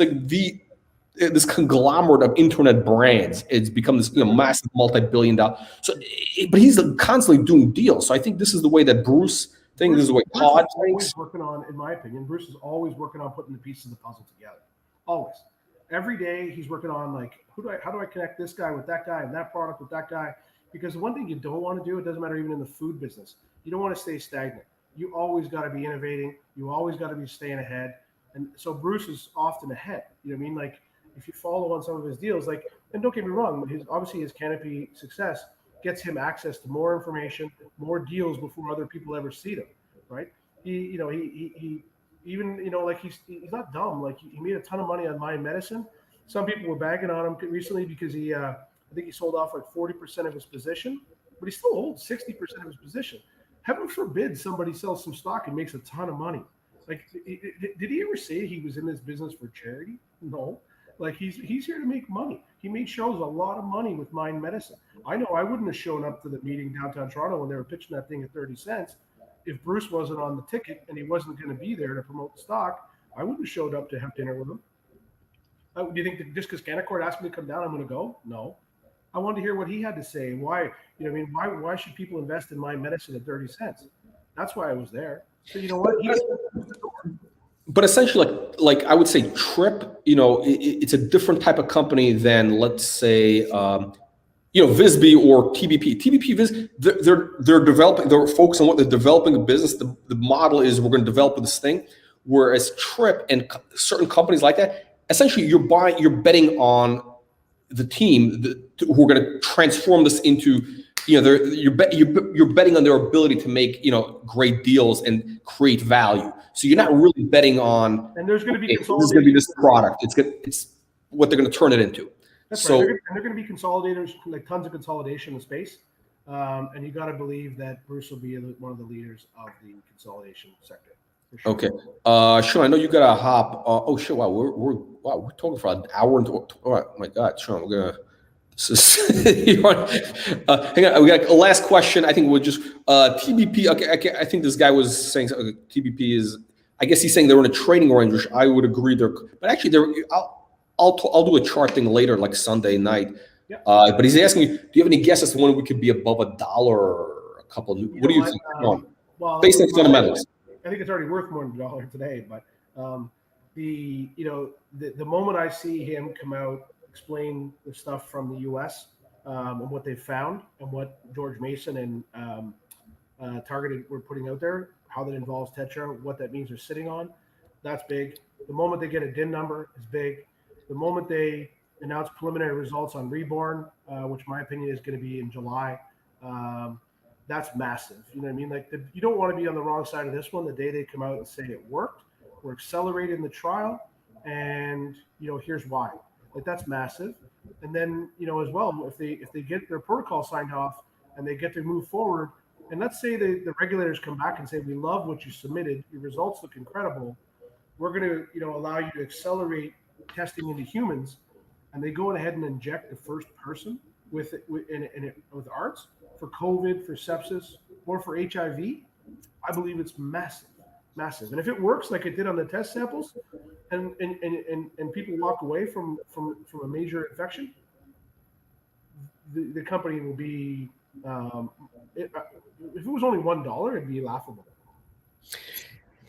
this conglomerate of internet brands. It's become this massive multi-billion-dollar. So, but he's constantly doing deals. So I think this is the way that Bruce thinks. This is the way Todd thinks.
Working on, in my opinion, Bruce is always working on putting the pieces of the puzzle together. Always. Every day he's working on how do I connect this guy with that guy and that product with that guy? Because the one thing you don't want to do, it doesn't matter even in the food business, you don't want to stay stagnant. You always got to be innovating. You always got to be staying ahead. And so Bruce is often ahead. You know what I mean? If you follow on some of his deals, and don't get me wrong, his Canopy success gets him access to more information, more deals before other people ever see them, right? He even he's not dumb. He made a ton of money on mind medicine. Some people were bagging on him recently because I think he sold off 40% of his position, but he still holds 60% of his position. Heaven forbid somebody sells some stock and makes a ton of money. Like, did he ever say he was in this business for charity? No. Like, he's here to make money. He made shows a lot of money with Mind Medicine. I know I wouldn't have shown up to the meeting downtown Toronto when they were pitching that thing at 30 cents if Bruce wasn't on the ticket and he wasn't going to be there to promote the stock. I wouldn't have showed up to have dinner with him. Do you think that just because Canaccord asked me to come down, I'm going to go? No. I wanted to hear what he had to say. Why, why should people invest in Mind Medicine at 30 cents? That's why I was there. So you know what?
But essentially, like I would say, Trip, it's a different type of company than, let's say, Visby or TBP. TBP, they're developing, they're focused on what they're developing a business. The model is we're going to develop this thing. Whereas Trip and certain companies like that, essentially you're betting on the team who are going to transform this into, you're betting on their ability to make, great deals and create value. So you're not really betting on,
and there's going to be
this is going to be this product. It's what they're going to turn it into.
That's right. And they're going to be consolidators, like tons of consolidation in space. And you got to believe that Bruce will be one of the leaders of the consolidation sector. Sure.
Okay. Sean, I know you got to hop. Oh, shit. Wow. We're talking for an hour and oh my God, Sean, we're going to, hang on. We got a last question. I think we'll just, TBP. Okay. I think this guy was saying TBP is, I guess he's saying they're in a trading range, which I would agree. But actually I'll do a chart thing later, like Sunday night.
Yeah.
But he's asking me, do you have any guess as to when we could be above $1 or a couple? What do you think?
Well,
based on fundamentals.
I think it's already worth more than $1 today, but the moment I see him come out, explain the stuff from the U.S. And what they found and what George Mason and Targeted were putting out there, how that involves Tetra, what that means they're sitting on, that's big. The moment they get a DIN number is big. The moment they announce preliminary results on Reborn, which my opinion is going to be in July, that's massive. You know what I mean? Like you don't want to be on the wrong side of this one. The day they come out and say it worked, we're accelerating the trial, and here's why. Like that's massive. And then as well, if they get their protocol signed off and they get to move forward, and let's say the regulators come back and say we love what you submitted, your results look incredible, we're going to allow you to accelerate testing into humans, and they go ahead and inject the first person with ARTS for COVID, for sepsis, or for HIV, I believe it's massive. And if it works like it did on the test samples, and people walk away from a major infection, the company will be. If it was only $1, it'd be laughable.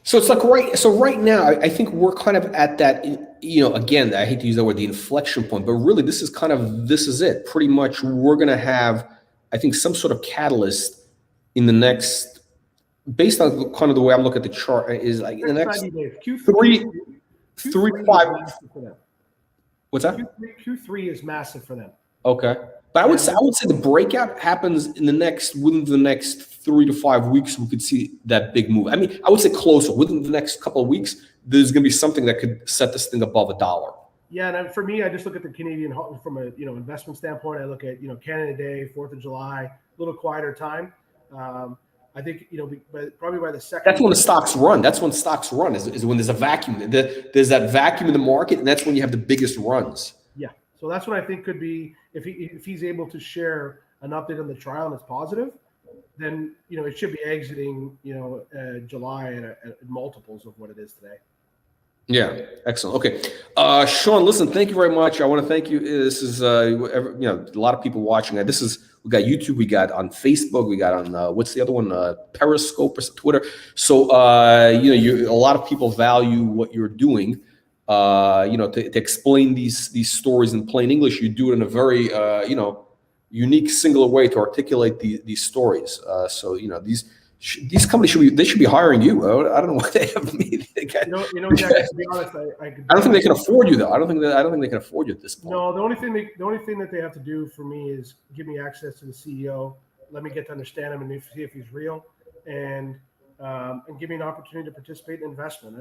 So it's like right now, I think we're kind of at that, again, I hate to use that word, the inflection point, but really this is it. Pretty much we're going to have, I think, some sort of catalyst in the next, based on kind of the way I'm looking at the chart, is like in the next
90 days.
three to 5. What's that?
Q3 is massive for them.
Okay. But I would say the breakout happens within the next 3 to 5 weeks. We could see that big move. I mean, I would say closer. Within the next couple of weeks, there's going to be something that could set this thing above $1.
Yeah, and for me, I just look at the Canadian from a investment standpoint. I look at Canada Day, 4th of July, a little quieter time. I think but probably by the second.
That's when the stocks run. That's when stocks run. Is when there's a vacuum. There's that vacuum in the market, and that's when you have the biggest runs.
Yeah. So that's what I think could be if he's able to share an update on the trial and it's positive, then it should be exiting July at multiples of what it is today.
Yeah, excellent. Okay, Sean, listen, thank you very much. I want to thank you. This is a lot of people watching. We got YouTube, we got on Facebook, we got on what's the other one? Periscope or Twitter. So a lot of people value what you're doing. To explain these stories in plain English, you do it in a very unique, singular way to articulate these stories. So these companies should be hiring you. I don't know what they have me.
Jack, to be honest, I
don't think they can afford you though. I don't think they can afford you at this point.
No, the only thing that they have to do for me is give me access to the CEO, let me get to understand him and see if he's real, and give me an opportunity to participate in investment.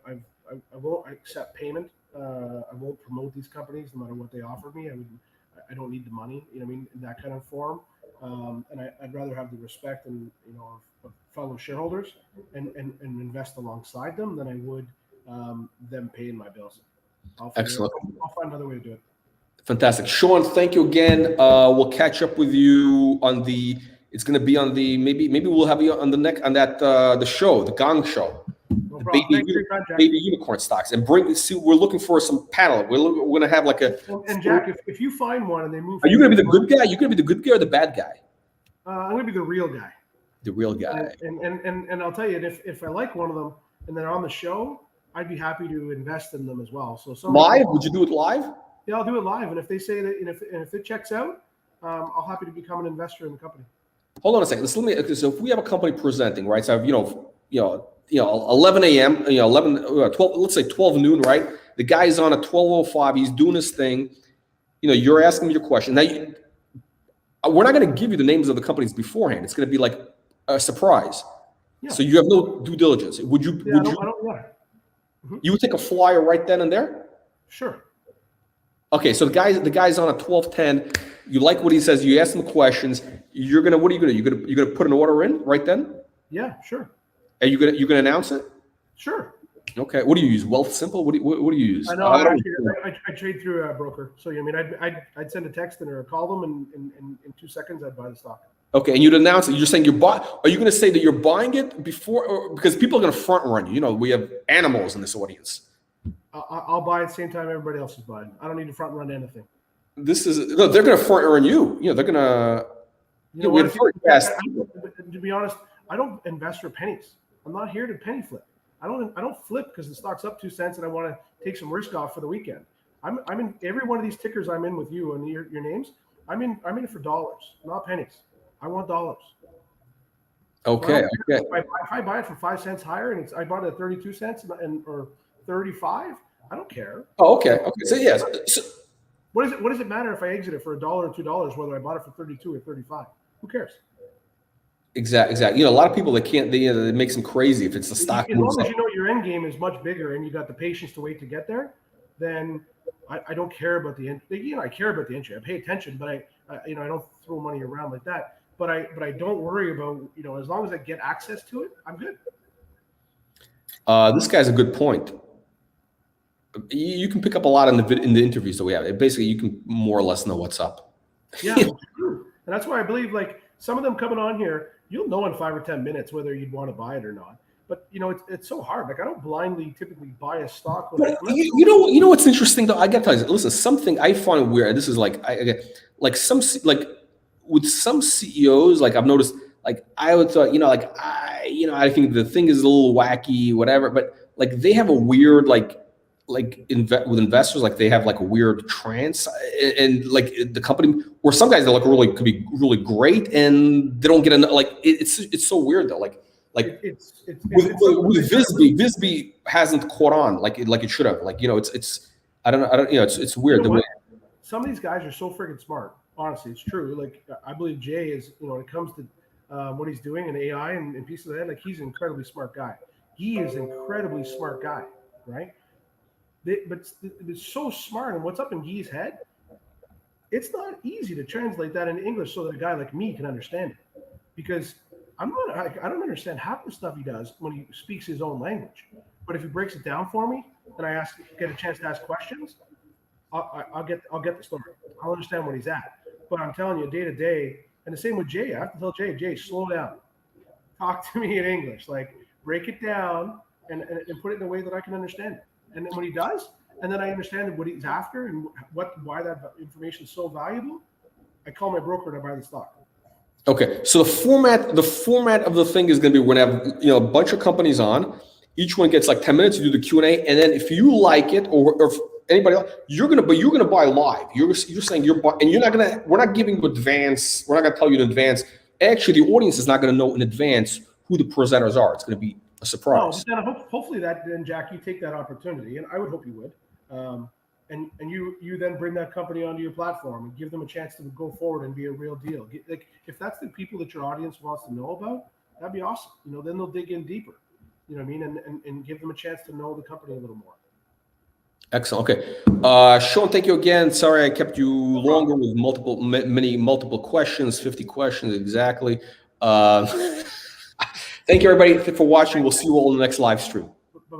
I won't accept payment. I won't promote these companies no matter what they offer me. I don't need the money, in that kind of form. And I'd rather have the respect and of fellow shareholders and invest alongside them than I would them paying my bills.
Excellent.
I'll find another way to do it.
Fantastic. Sean, thank you again. We'll catch up with you on the, it's going to be on the, maybe we'll have you on the next, on that, the show, the Gong Show.
No
The
problem. Thanks for your time, Jack.
baby unicorn stocks, and we're looking for some panel. We're going to have like a,
and Jack, if you find one and they move,
are you going to be the good guy? You're going to be the good guy or the bad guy?
I'm going to be the real guy.
The real guy.
And I'll tell you, if I like one of them and they're on the show, I'd be happy to invest in them as well. So
live? Would you do it live?
Yeah, I'll do it live. And if they say that, and if it checks out, I'll happy to become an investor in the company.
Hold on a second. So if we have a company presenting, right? So 11 a.m. 12. Let's say 12 noon, right? The guy's on at 12:05. He's doing his thing. You're asking me your question. Now, we're not going to give you the names of the companies beforehand. It's going to be like a surprise. Yeah. So you have no due diligence. Would you?
Yeah, I don't. Mm-hmm.
You would take a flyer right then and there?
Sure.
Okay, so the guy's on at 12:10. You like what he says. You ask him questions. What are you gonna do? You're gonna put an order in right then?
Yeah, sure.
Are you gonna announce it?
Sure.
Okay. What do you use? Wealth Simple? What do you use?
I know. I trade through a broker. So I'd send a text or call them, and in 2 seconds I'd buy the stock.
Okay, and you'd announce it. You're saying are you going to say that you're buying it before, or because people are going to front run you? We have animals in this audience.
I'll buy at the same time everybody else is buying. I don't need to front run anything.
They're going to front run you. They're going to.
To be honest, I don't invest for pennies. I'm not here to penny flip. I don't flip because the stock's up 2 cents and I want to take some risk off for the weekend. I'm in every one of these tickers I'm in with you and your names. I'm in it for dollars, not pennies. I want dollars.
Okay.
If I buy it for 5 cents higher and I bought it at 32 cents or 35, I don't care.
Oh, okay. So yes.
What does it matter if I exit it for $1 or $2 whether I bought it for 32 or 35? Who cares?
Exactly. A lot of people it makes them crazy if it's the stock.
As long as your end game is much bigger and you got the patience to wait to get there, then I don't care about the entry. I care about the entry. I pay attention, but I don't throw money around like that. But I don't worry about as long as I get access to it, I'm good.
This guy's a good point. You can pick up a lot in the interviews that we have. Basically, you can more or less know what's up.
Yeah, true. And that's why I believe some of them coming on here, you'll know in 5 or 10 minutes whether you'd want to buy it or not. But it's so hard. I don't blindly typically buy a stock.
You know what's interesting though? I got to tell you, listen, something I find weird. This is with some CEOs, I've noticed, I would thought, I think the thing is a little wacky, whatever. But they have a weird with investors, they have a weird trance, and the company, or some guys that could be really great, and they don't get enough. It's so weird though. With Visby hasn't caught on like it should have. It's I don't know. It's weird.
Some of these guys are so freaking smart. Honestly, it's true. I believe Jay is, when it comes to what he's doing in AI and pieces of that, he's an incredibly smart guy. He is an incredibly smart guy, right? But it's so smart, and what's up in Guy's head, it's not easy to translate that into English so that a guy like me can understand it. Because I don't understand half the stuff he does when he speaks his own language. But if he breaks it down for me, and I get a chance to ask questions, I'll get the story. I'll understand what he's at. But I'm telling you, day to day, and the same with Jay. I have to tell Jay, slow down. Talk to me in English. Break it down and put it in a way that I can understand it. And then when he does, and then I understand what he's after and why that information is so valuable, I call my broker and I buy the stock.
Okay, so the format of the thing is going to be we're going to have a bunch of companies on. Each one gets 10 minutes to do the Q&A, and then if you like it or if anybody else, you're going to buy live. You're saying you're buying, and we're not giving you advance. We're not going to tell you in advance. Actually, the audience is not going to know in advance who the presenters are. It's going to be a surprise.
No, hopefully then Jack, you take that opportunity, and I would hope you would. And you then bring that company onto your platform and give them a chance to go forward and be a real deal. If that's the people that your audience wants to know about, that'd be awesome. Then they'll dig in deeper. You know what I mean? And give them a chance to know the company a little more.
Excellent. Okay. Sean, thank you again. Sorry I kept you longer with multiple questions, 50 questions exactly. Thank you, everybody, for watching. We'll see you all in the next live stream.